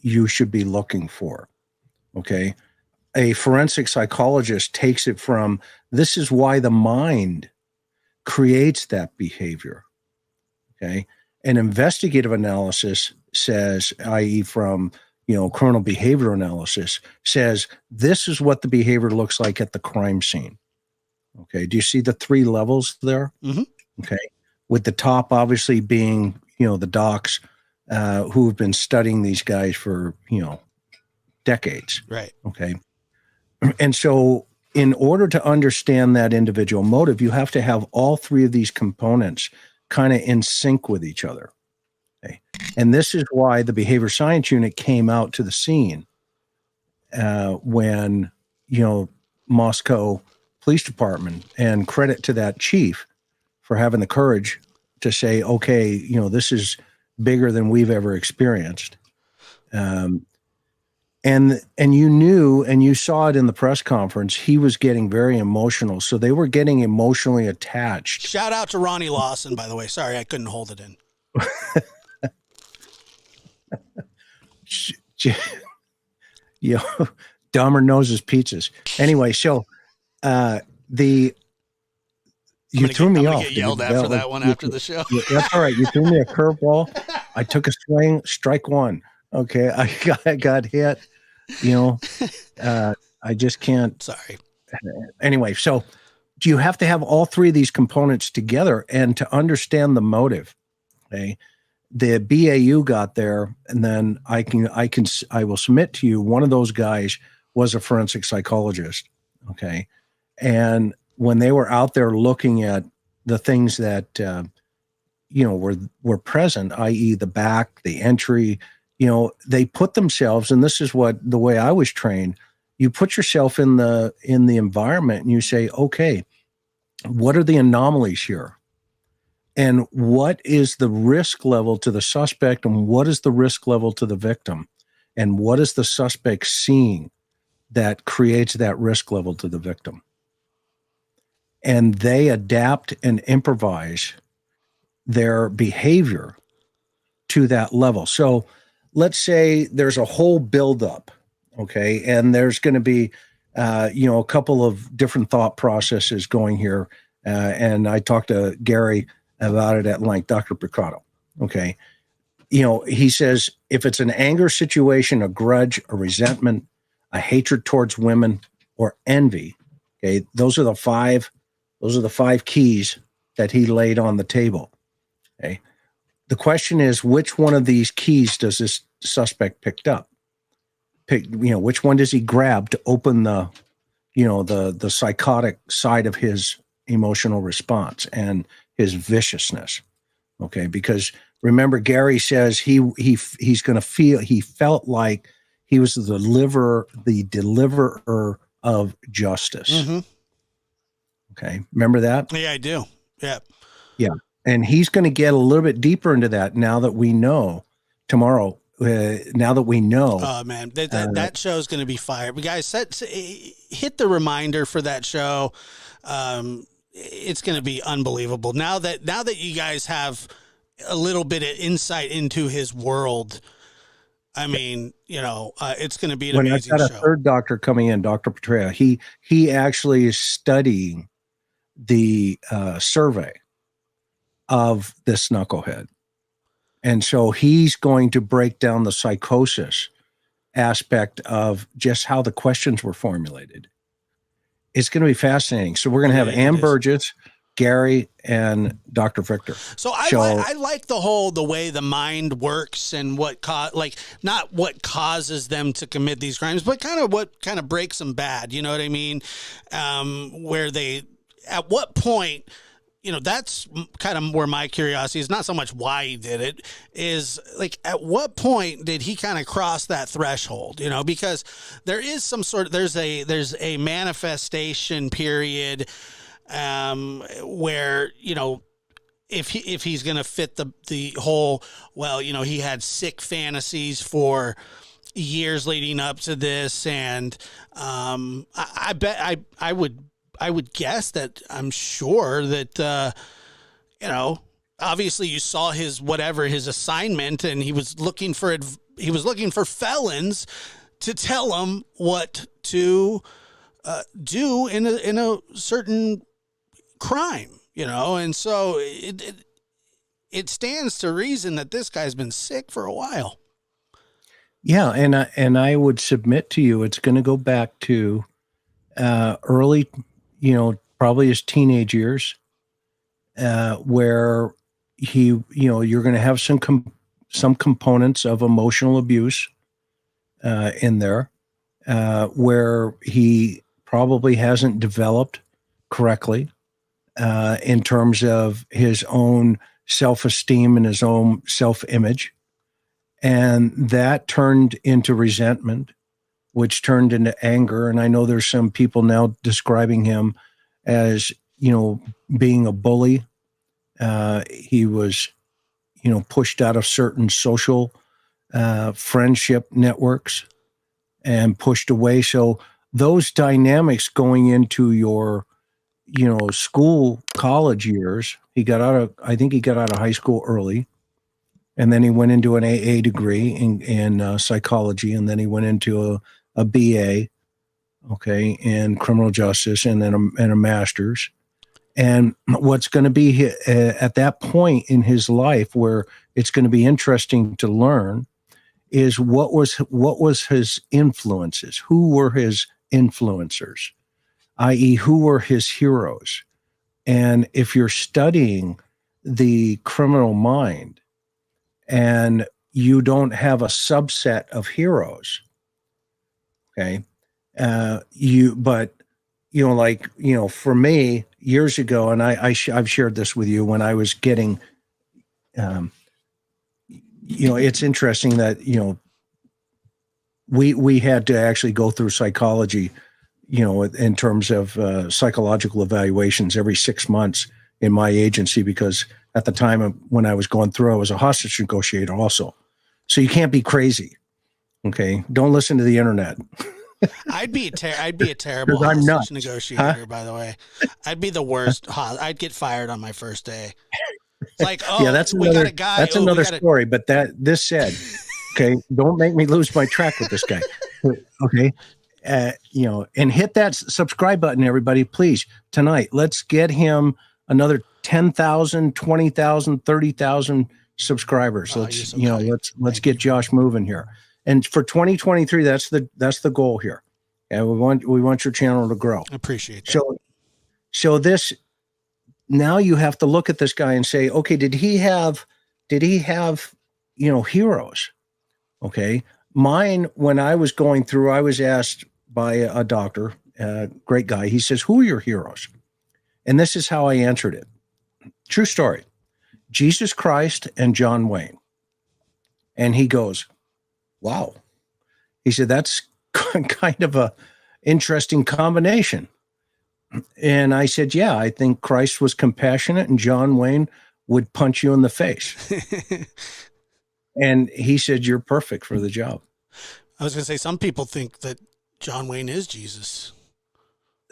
you should be looking for. Okay. A forensic psychologist takes it from, this is why the mind creates that behavior. Okay. An investigative analysis says, i.e. from, you know, criminal behavior analysis, says, this is what the behavior looks like at the crime scene. Okay. Do you see the three levels there? Mm-hmm. Okay. With the top obviously being, you know, the docs who have been studying these guys for, you know, decades. Right. Okay. And so in order to understand that individual motive, you have to have all three of these components kind of in sync with each other. Okay. And this is why the behavior science unit came out to the scene when, you know, Moscow Police Department, and credit to that chief for having the courage to say, okay, you know, this is bigger than we've ever experienced. And you knew, and you saw it in the press conference, he was getting very emotional. So they were getting emotionally attached. Shout out to Ronnie Lawson, by the way. Sorry, I couldn't hold it in. You know, Dahmer knows his pizzas. Anyway, so you threw me off. Get yelled at for that one after the show. That's all right. You threw me a curveball. I took a swing, strike one. Okay, I got hit. You know, I just can't. Sorry. Anyway, so you have to have all three of these components together, and to understand the motive. Okay, the BAU got there, and then I will submit to you, one of those guys was a forensic psychologist. Okay, and when they were out there looking at the things that you know were present, i.e., the back, the entry. You know, they put themselves, and this is what the way I was trained, you put yourself in the environment and you say, okay, what are the anomalies here? And what is the risk level to the suspect, and what is the risk level to the victim? And what is the suspect seeing that creates that risk level to the victim? And they adapt and improvise their behavior to that level. So let's say there's a whole buildup, okay, and there's going to be, you know, a couple of different thought processes going here, and I talked to Gary about it at length, Dr. Picotto, okay. You know, he says if it's an anger situation, a grudge, a resentment, a hatred towards women, or envy, okay, those are the five keys that he laid on the table, okay. the question is, which one of these keys does this suspect picked up? Which one does he grab to open the psychotic side of his emotional response and his viciousness? Okay, because remember, Gary says he felt like he was the deliverer of justice. Mm-hmm. Okay, remember that? Yeah, I do. Yeah. Yeah. And he's going to get a little bit deeper into that now that we know tomorrow. Now that we know. Oh, man, that show is going to be fire. But guys, hit the reminder for that show. It's going to be unbelievable. Now that you guys have a little bit of insight into his world, I mean, it's going to be an amazing show. I've got a third doctor coming in, Dr. Petrea. He actually is studying the survey of this knucklehead. And so he's going to break down the psychosis aspect of just how the questions were formulated. It's going to be fascinating. So we're going to have Ann Burgess, Gary, and Dr. Victor. So I like the way the mind works and not what causes them to commit these crimes, but kind of what kind of breaks them bad. You know what I mean? At what point, that's kind of where my curiosity is, not so much why he did it, is like, at what point did he kind of cross that threshold, because there is there's a manifestation period, where, if he's going to fit the whole, he had sick fantasies for years leading up to this. And, I bet I would guess that I'm sure that, obviously you saw his assignment, and he was looking for felons to tell him what to do in a certain crime, and so it stands to reason that this guy's been sick for a while. Yeah, and I would submit to you, it's going to go back to early, probably his teenage years, where you're going to have some components of emotional abuse in there, where he probably hasn't developed correctly in terms of his own self-esteem and his own self-image. And that turned into resentment, which turned into anger. And I know there's some people now describing him as, being a bully. He was, pushed out of certain social friendship networks and pushed away. So those dynamics going into your, school, college years, I think he got out of high school early. And then he went into an AA degree in psychology. And then he went into a BA, in criminal justice, and then a master's. And what's going to be at that point in his life where it's going to be interesting to learn is what was his influences? Who were his influencers? i.e., who were his heroes? And if you're studying the criminal mind and you don't have a subset of heroes, for me years ago, and I've shared this with you when I was getting, it's interesting that, we had to actually go through psychology, in terms of psychological evaluations every 6 months in my agency, because at the time when I was going through, I was a hostage negotiator also. So you can't be crazy. Okay. Don't listen to the internet. I'd be a terrible hostage negotiator, by the way. I'd be the worst. I'd get fired on my first day. It's like, that's another, That's another story. But this said, okay, don't make me lose my track with this guy. Okay. And hit that subscribe button, everybody, please, tonight. Let's get him another 10,000, 20,000, 30,000 subscribers. Let's get Josh moving here. And for 2023, that's the goal here. And we want your channel to grow. I appreciate that. So this, now you have to look at this guy and say, okay, did he have did he have, heroes? Okay. Mine, when I was going through, I was asked by a doctor, a great guy. He says, who are your heroes? And this is how I answered it. True story. Jesus Christ and John Wayne. And he goes, wow. He said, that's kind of a interesting combination. And I said, yeah, I think Christ was compassionate and John Wayne would punch you in the face. And he said, you're perfect for the job. I was going to say, some people think that John Wayne is Jesus.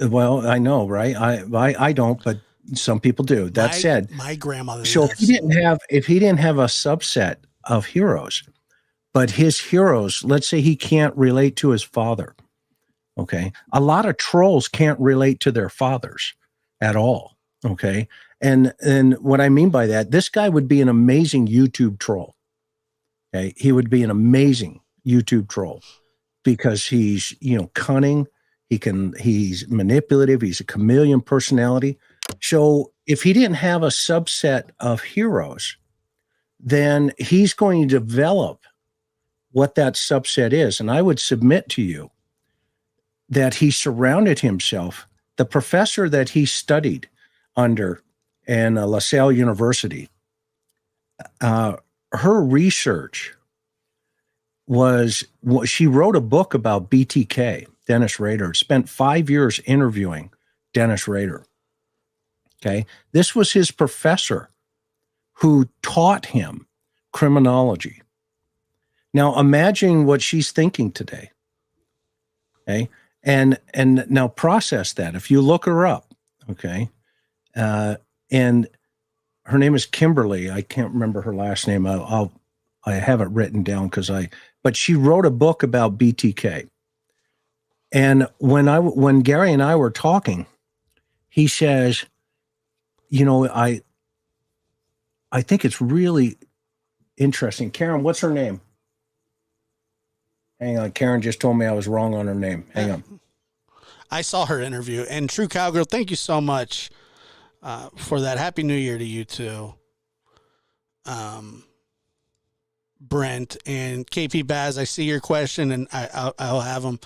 Well, I know, right? I don't, but some people do. That said, my grandmother. So if he didn't have a subset of heroes, but his heroes, let's say he can't relate to his father. Okay. A lot of trolls can't relate to their fathers at all. Okay. And what I mean by that, this guy would be an amazing YouTube troll. Okay. He would be an amazing YouTube troll because he's, cunning. He's manipulative. He's a chameleon personality. So if he didn't have a subset of heroes, then he's going to develop what that subset is. And I would submit to you that he surrounded himself, the professor that he studied under in LaSalle University, her research she wrote a book about BTK, Dennis Rader, spent 5 years interviewing Dennis Rader. Okay. This was his professor who taught him criminology. Now imagine what she's thinking today. Okay. And now process that. If you look her up, okay. And her name is Kimberly. I can't remember her last name. I have it written down but she wrote a book about BTK. And when Gary and I were talking, he says, I think it's really interesting. Karen, what's her name? Hang on. Karen just told me I was wrong on her name. Hang on. I saw her interview. And True Cowgirl, thank you so much for that. Happy New Year to you too. Brent and KP Baz, I see your question and I'll have them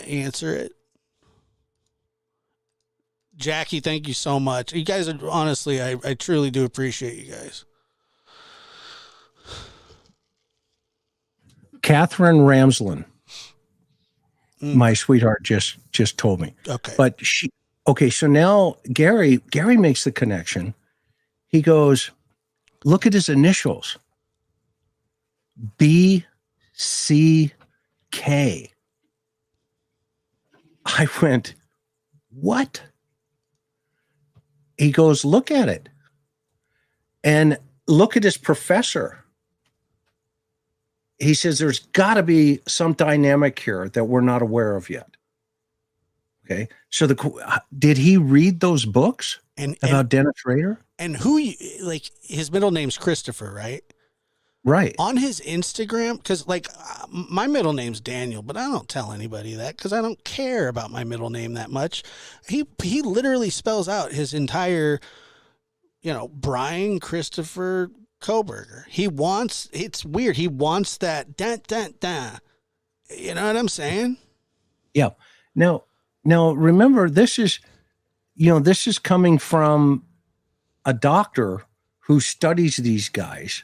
answer it. Jackie, thank you so much. You guys are honestly, I truly do appreciate you guys. Catherine Ramsland, my sweetheart, just told me. Okay. But so now Gary makes the connection. He goes, look at his initials. BCK. I went, what? He goes, look at it. And look at his professor. He says there's got to be some dynamic here that we're not aware of yet. Okay. So did he read those books about Dennis Rader? And his middle name's Christopher, right? Right. On his Instagram, because my middle name's Daniel, but I don't tell anybody that because I don't care about my middle name that much. He literally spells out his entire, Bryan Christopher Kohberger. It's weird. He wants that, you know what I'm saying? Yeah. Now remember, this is coming from a doctor who studies these guys.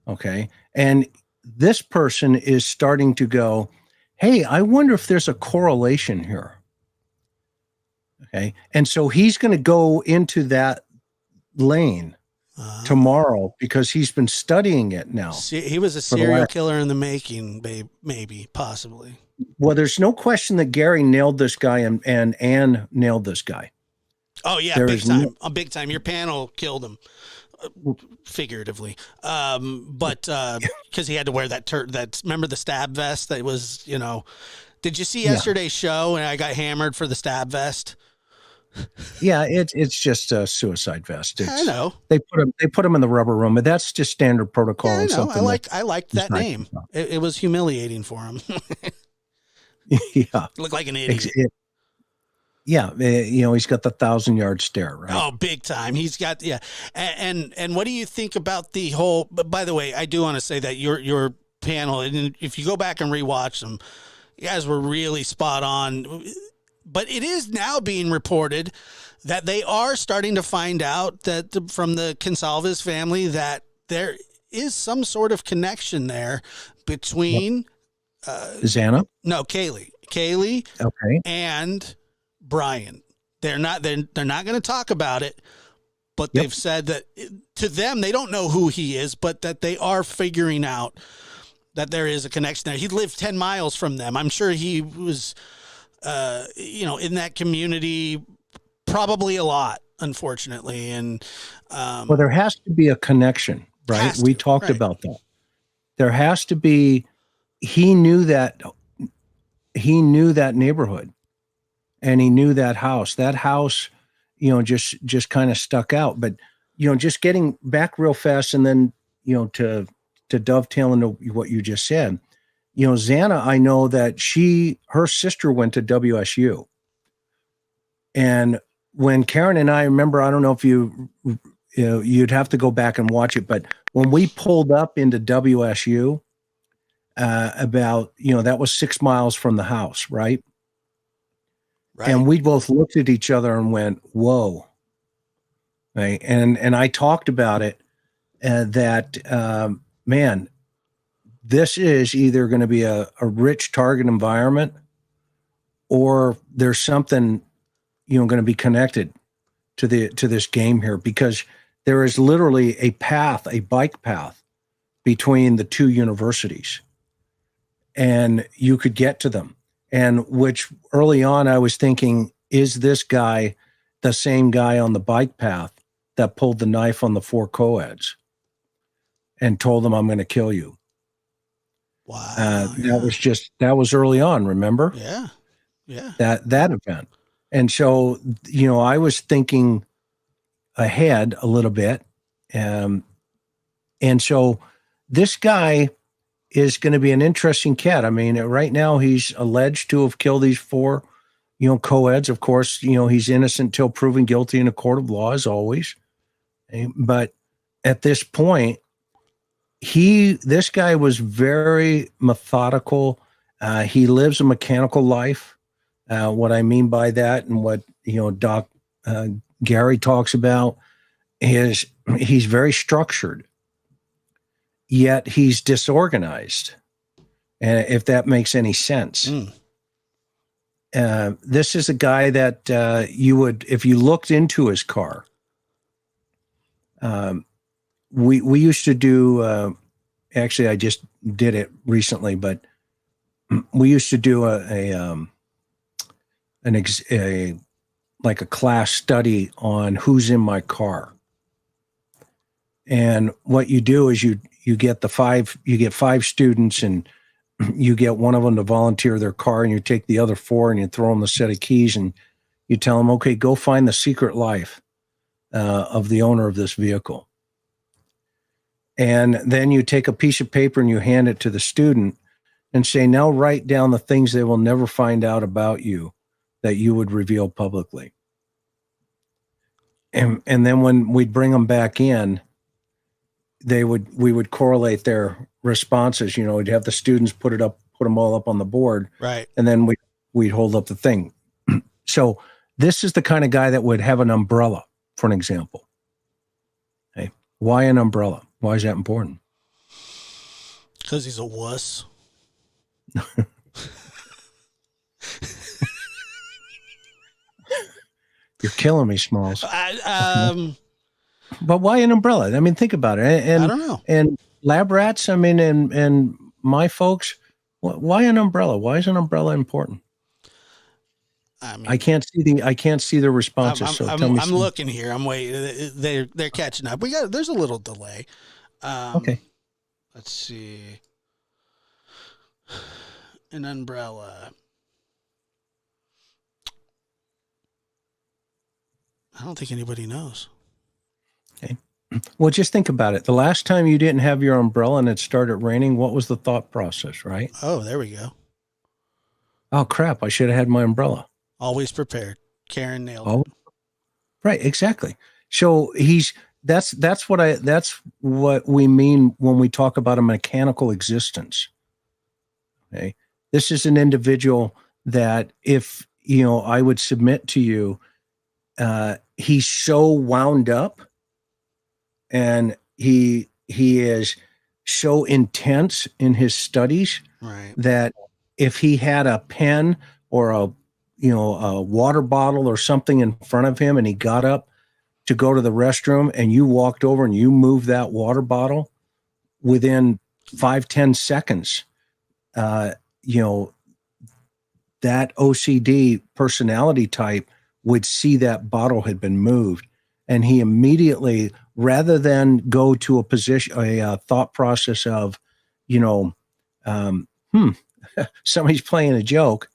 Okay. And this person is starting to go, hey, I wonder if there's a correlation here. Okay. And so he's going to go into that lane tomorrow because he's been studying it now. He was a serial killer in the making, maybe, possibly. Well, there's no question that Gary nailed this guy and Ann nailed this guy. Oh, yeah, big time. Big time. Your panel killed him. Figuratively, but because he had to wear that remember the stab vest that was, did you see yesterday's show and I got hammered for the stab vest? Yeah, it's just a suicide vest. I know they put him in the rubber room, but that's just standard protocol. Yeah, I know. I liked that name. It was humiliating for him. Yeah, Looked like an idiot. Yeah, he's got the 1,000-yard stare, right? Oh, big time. He's got, yeah. And what do you think about the whole, but by the way, I do want to say that your panel, and if you go back and rewatch them, you guys were really spot on. But it is now being reported that they are starting to find out that from the Gonsalves family that there is some sort of connection there between Xana? No, Kaylee, Okay. and Bryan. They're not going to talk about it, but they've said that to them they don't know who he is, but that they are figuring out that there is a connection there. He lived 10 miles from them. I'm sure he was in that community probably a lot, unfortunately. And well, there has to be a connection, right? We talked about that. There has to be. He knew that neighborhood, and he knew that house. That house, just kind of stuck out. But just getting back real fast, and then to dovetail into what you just said, Xana, I know that her sister went to WSU, and when Karen and I remember, I don't know if you'd have to go back and watch it, but when we pulled up into WSU, about, that was 6 miles from the house, right? Right. And we both looked at each other and went, whoa. Right. And I talked about it, that, man, this is either going to be a rich target environment, or there's something, going to be connected to this game here, because there is literally a bike path between the two universities, and you could get to them. And which early on I was thinking, is this guy the same guy on the bike path that pulled the knife on the 4 co-eds and told them, I'm going to kill you? Wow. That was early on, remember? Yeah. Yeah. That event. And so, I was thinking ahead a little bit. And so this guy is going to be an interesting cat. I mean, right now he's alleged to have killed these 4, co-eds. Of course, he's innocent till proven guilty in a court of law, as always. But at this point, this guy was very methodical. He lives a mechanical life. What I mean by that, and what Doc Gary talks about, is he's very structured, yet he's disorganized. And if that makes any sense, this is a guy that you would, if you looked into his car. We used to do. Actually, I just did it recently, but we used to do like a class study on who's in my car. And what you do is you get 5 students, and you get one of them to volunteer their car, and you take the other 4 and you throw them a set of keys, and you tell them, okay, go find the secret life of the owner of this vehicle. And then you take a piece of paper and you hand it to the student and say, now write down the things they will never find out about you that you would reveal publicly. And then when we'd bring them back in, we would correlate their responses. We'd have the students put them all up on the board. Right. And then we'd hold up the thing. So this is the kind of guy that would have an umbrella, for an example. Okay. Why an umbrella? Why is that important? Because he's a wuss. You're killing me, Smalls. But why an umbrella? I mean, think about it. And I don't know. And lab rats, I mean, and my folks, why an umbrella? Why is an umbrella important? I mean, I can't see the responses. I'm looking here. I'm waiting. They're catching up. There's a little delay. Okay. Let's see. An umbrella. I don't think anybody knows. Okay. Well, just think about it. The last time you didn't have your umbrella and it started raining, what was the thought process, right? Oh, there we go. Oh, crap. I should have had my umbrella. Always prepared. Karen nailed Oh, it. right, exactly. So that's what we mean when we talk about a mechanical existence. Okay. This is an individual that if, I would submit to you, he's so wound up and he is so intense in his studies Right. that if he had a pen or a water bottle or something in front of him and he got up to go to the restroom and you walked over and you moved that water bottle within 5-10 seconds, that OCD personality type would see that bottle had been moved, and he immediately, rather than go to a thought process of, somebody's playing a joke,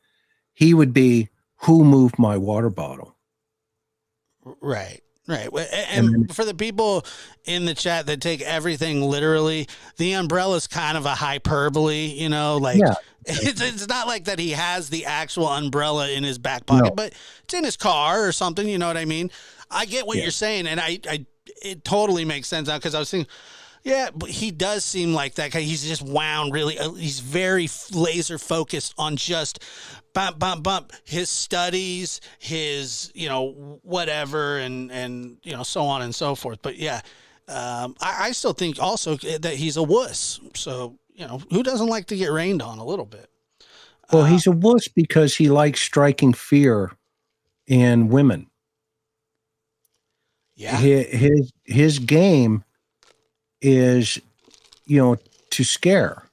he would be, who moved my water bottle? Right. Right. And for the people in the chat that take everything literally, the umbrella is kind of a hyperbole, Yeah. it's not like that he has the actual umbrella in his back pocket, No. but it's in his car or something. You know what I mean? I get what you're saying. And it totally makes sense now because I was thinking, yeah, but he does seem like that guy. He's just wound really. He's very laser focused on just bump, his studies, his, whatever, and so on and so forth. But yeah, I still think also that he's a wuss. So, who doesn't like to get rained on a little bit? Well, he's a wuss because he likes striking fear in women. Yeah. His game is, to scare,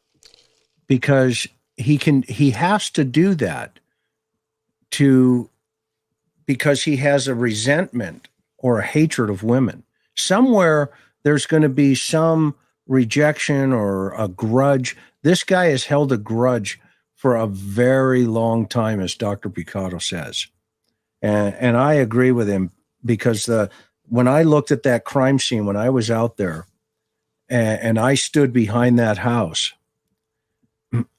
because he has to do that because he has a resentment or a hatred of women. Somewhere there's going to be some rejection or a grudge. This guy has held a grudge for a very long time, as Dr. Picotto says. And I agree with him because when I looked at that crime scene, when I was out there and I stood behind that house,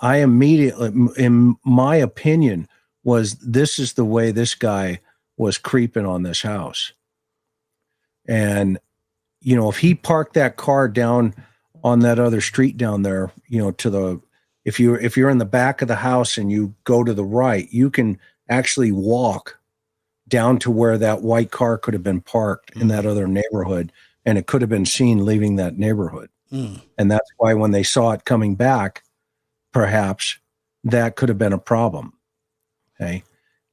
I immediately, in my opinion, this is the way this guy was creeping on this house. And, if he parked that car down on that other street down there, if you're in the back of the house and you go to the right, you can actually walk down to where that white car could have been parked in that other neighborhood, and it could have been seen leaving that neighborhood. And that's why when they saw it coming back, perhaps that could have been a problem. Okay.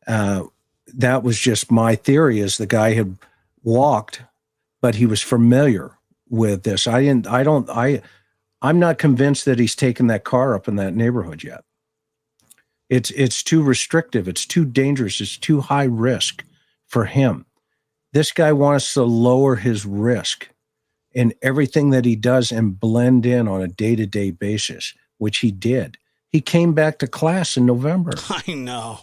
That was just my theory, is the guy had walked, but he was familiar with this. I'm not convinced that he's taken that car up in that neighborhood yet. It's too restrictive. It's too dangerous. It's too high risk for him. This guy wants to lower his risk in everything that he does and blend in on a day-to-day basis, which he did. He came back to class in November. I know.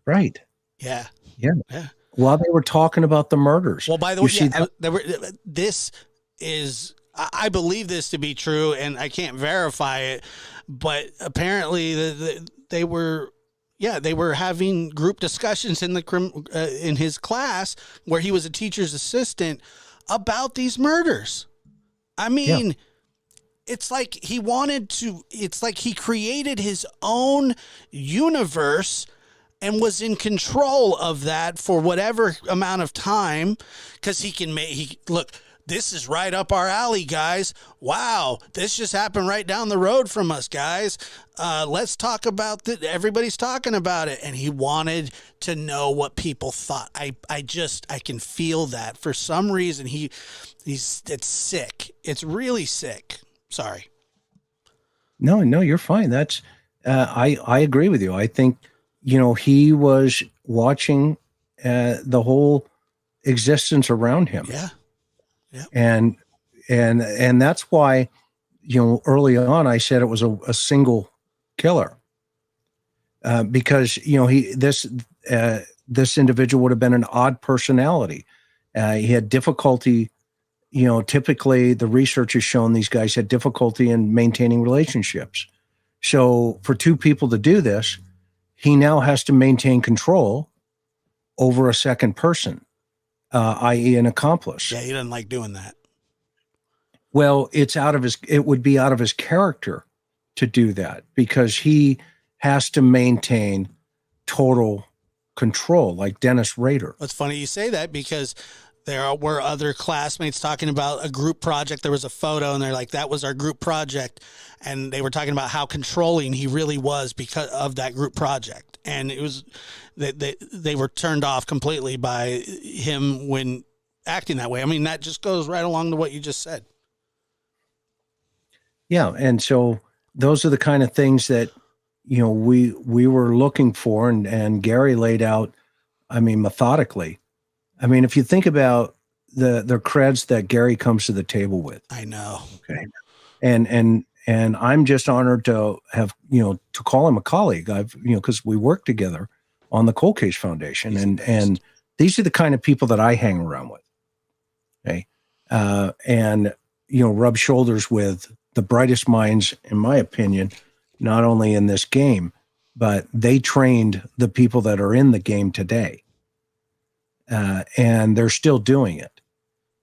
Right. Yeah. Yeah. Yeah. While they were talking about the murders. Well, by the way, I believe this to be true, and I can't verify it, but apparently they were having group discussions in his class where he was a teacher's assistant about these murders. I mean, it's like he created his own universe and was in control of that for whatever amount of time, because look, this is right up our alley, guys. Wow, this just happened right down the road from us, guys. Let's talk about that. Everybody's talking about it, and he wanted to know what people thought. I can feel that for some reason. It's sick. It's really sick. Sorry. No, you're fine. That's I agree with you. I think he was watching the whole existence around him. Yeah. Yeah. And that's why, early on I said it was a single killer, because, this individual would have been an odd personality. He had difficulty, typically the research has shown these guys had difficulty in maintaining relationships. So for two people to do this, he now has to maintain control over a second person, i.e. an accomplice. Yeah, he doesn't like doing that. Well, it would be out of his character to do that because he has to maintain total control, like Dennis Rader. It's funny you say that because there were other classmates talking about a group project. There was a photo and they're like, that was our group project. And they were talking about how controlling he really was because of that group project. And it was, they were turned off completely by him when acting that way. I mean, that just goes right along to what you just said. Yeah. And so those are the kind of things that, you know, we were looking for, and Gary laid out, I mean, methodically. I mean, if you think about the creds that Gary comes to the table with. I know. Okay. And I'm just honored to have, you know, to call him a colleague. I've, you know, because we work together on the Cold Case Foundation. And these are the kind of people that I hang around with. Okay. And, you know, rub shoulders with the brightest minds, in my opinion, not only in this game, but they trained the people that are in the game today. And they're still doing it.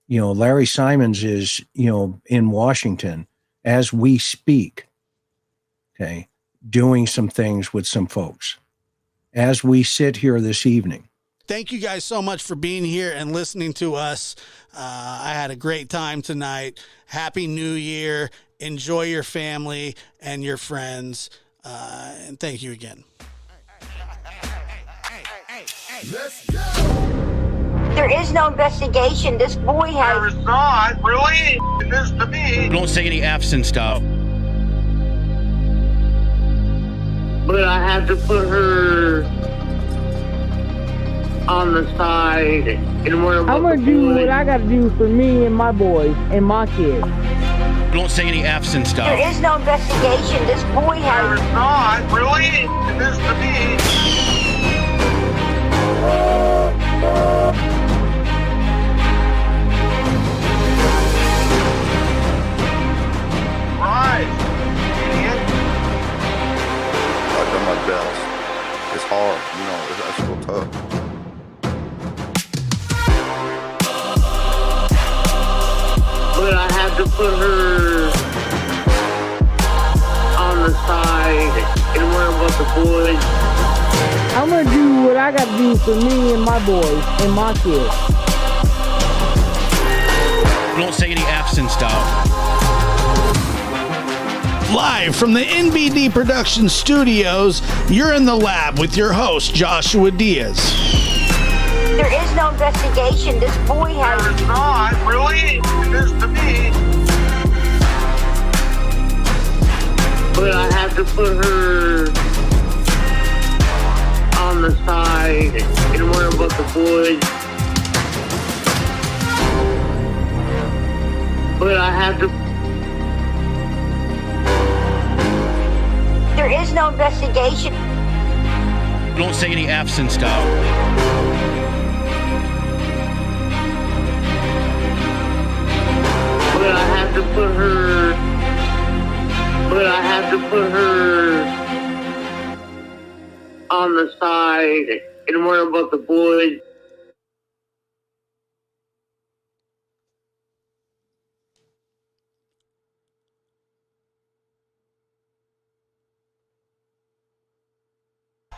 You know, Larry Simons is, you know, in Washington as we speak, okay, doing some things with some folks as we sit here this evening. Thank you guys so much for being here and listening to us. I had a great time tonight. Happy New Year. Enjoy your family and your friends. And thank you again. Let's go. There is no investigation. This boy has. There is not, really? It is to me. Don't say any F's and stuff. But I have to put her on the side and where I'm gonna do what I gotta do for me and my boys and my kids. Don't say any F's and stuff. There is no investigation. This boy There has. is not, really? It is to me. Rise, idiot. I've done my best. It's hard, you know, it's real tough. But I have to put her on the side and where with the boys. I'm gonna do what I gotta do for me and my boys and my kids. Don't say any F's and stuff. Live from the NBD Production Studios, you're in the lab with your host, Joshua Diaz. There is no investigation. This boy There has. is not, really? It is to me. But I have to put her on the side and where with the boys. But I have to. There is no investigation. Don't say any F's and stuff. But I have to put her. But I have to put her on the side and where about the boys.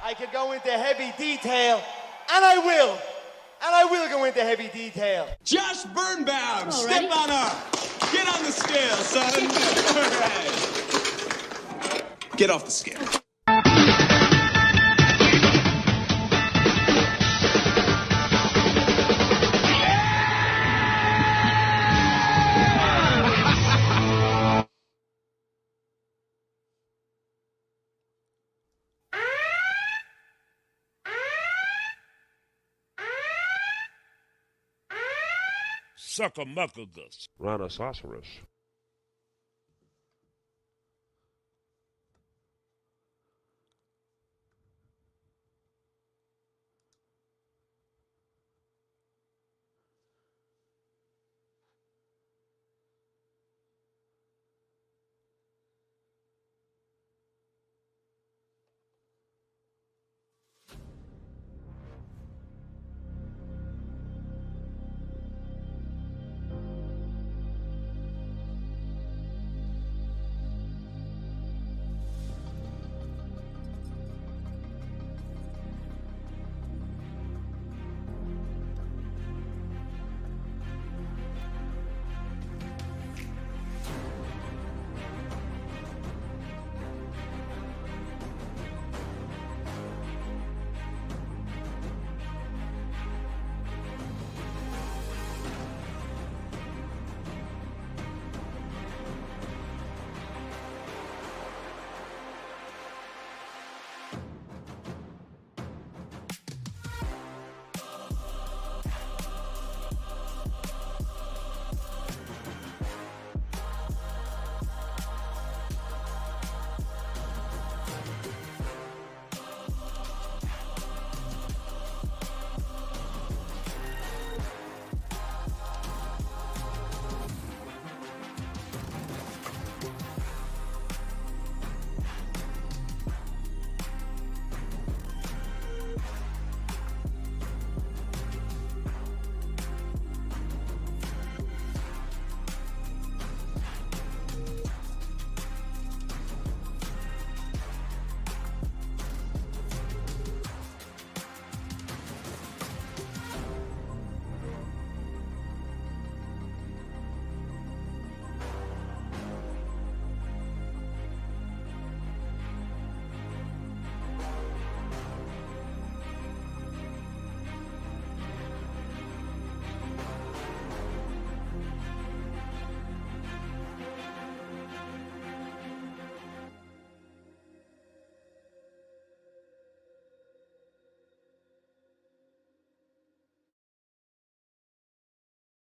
I could go into heavy detail, and I will. And I will go into heavy detail. Josh Birnbaum, step on up. Get on the scale, son. All right. Get off the scale. Suckamuckagus. Rhinoceros.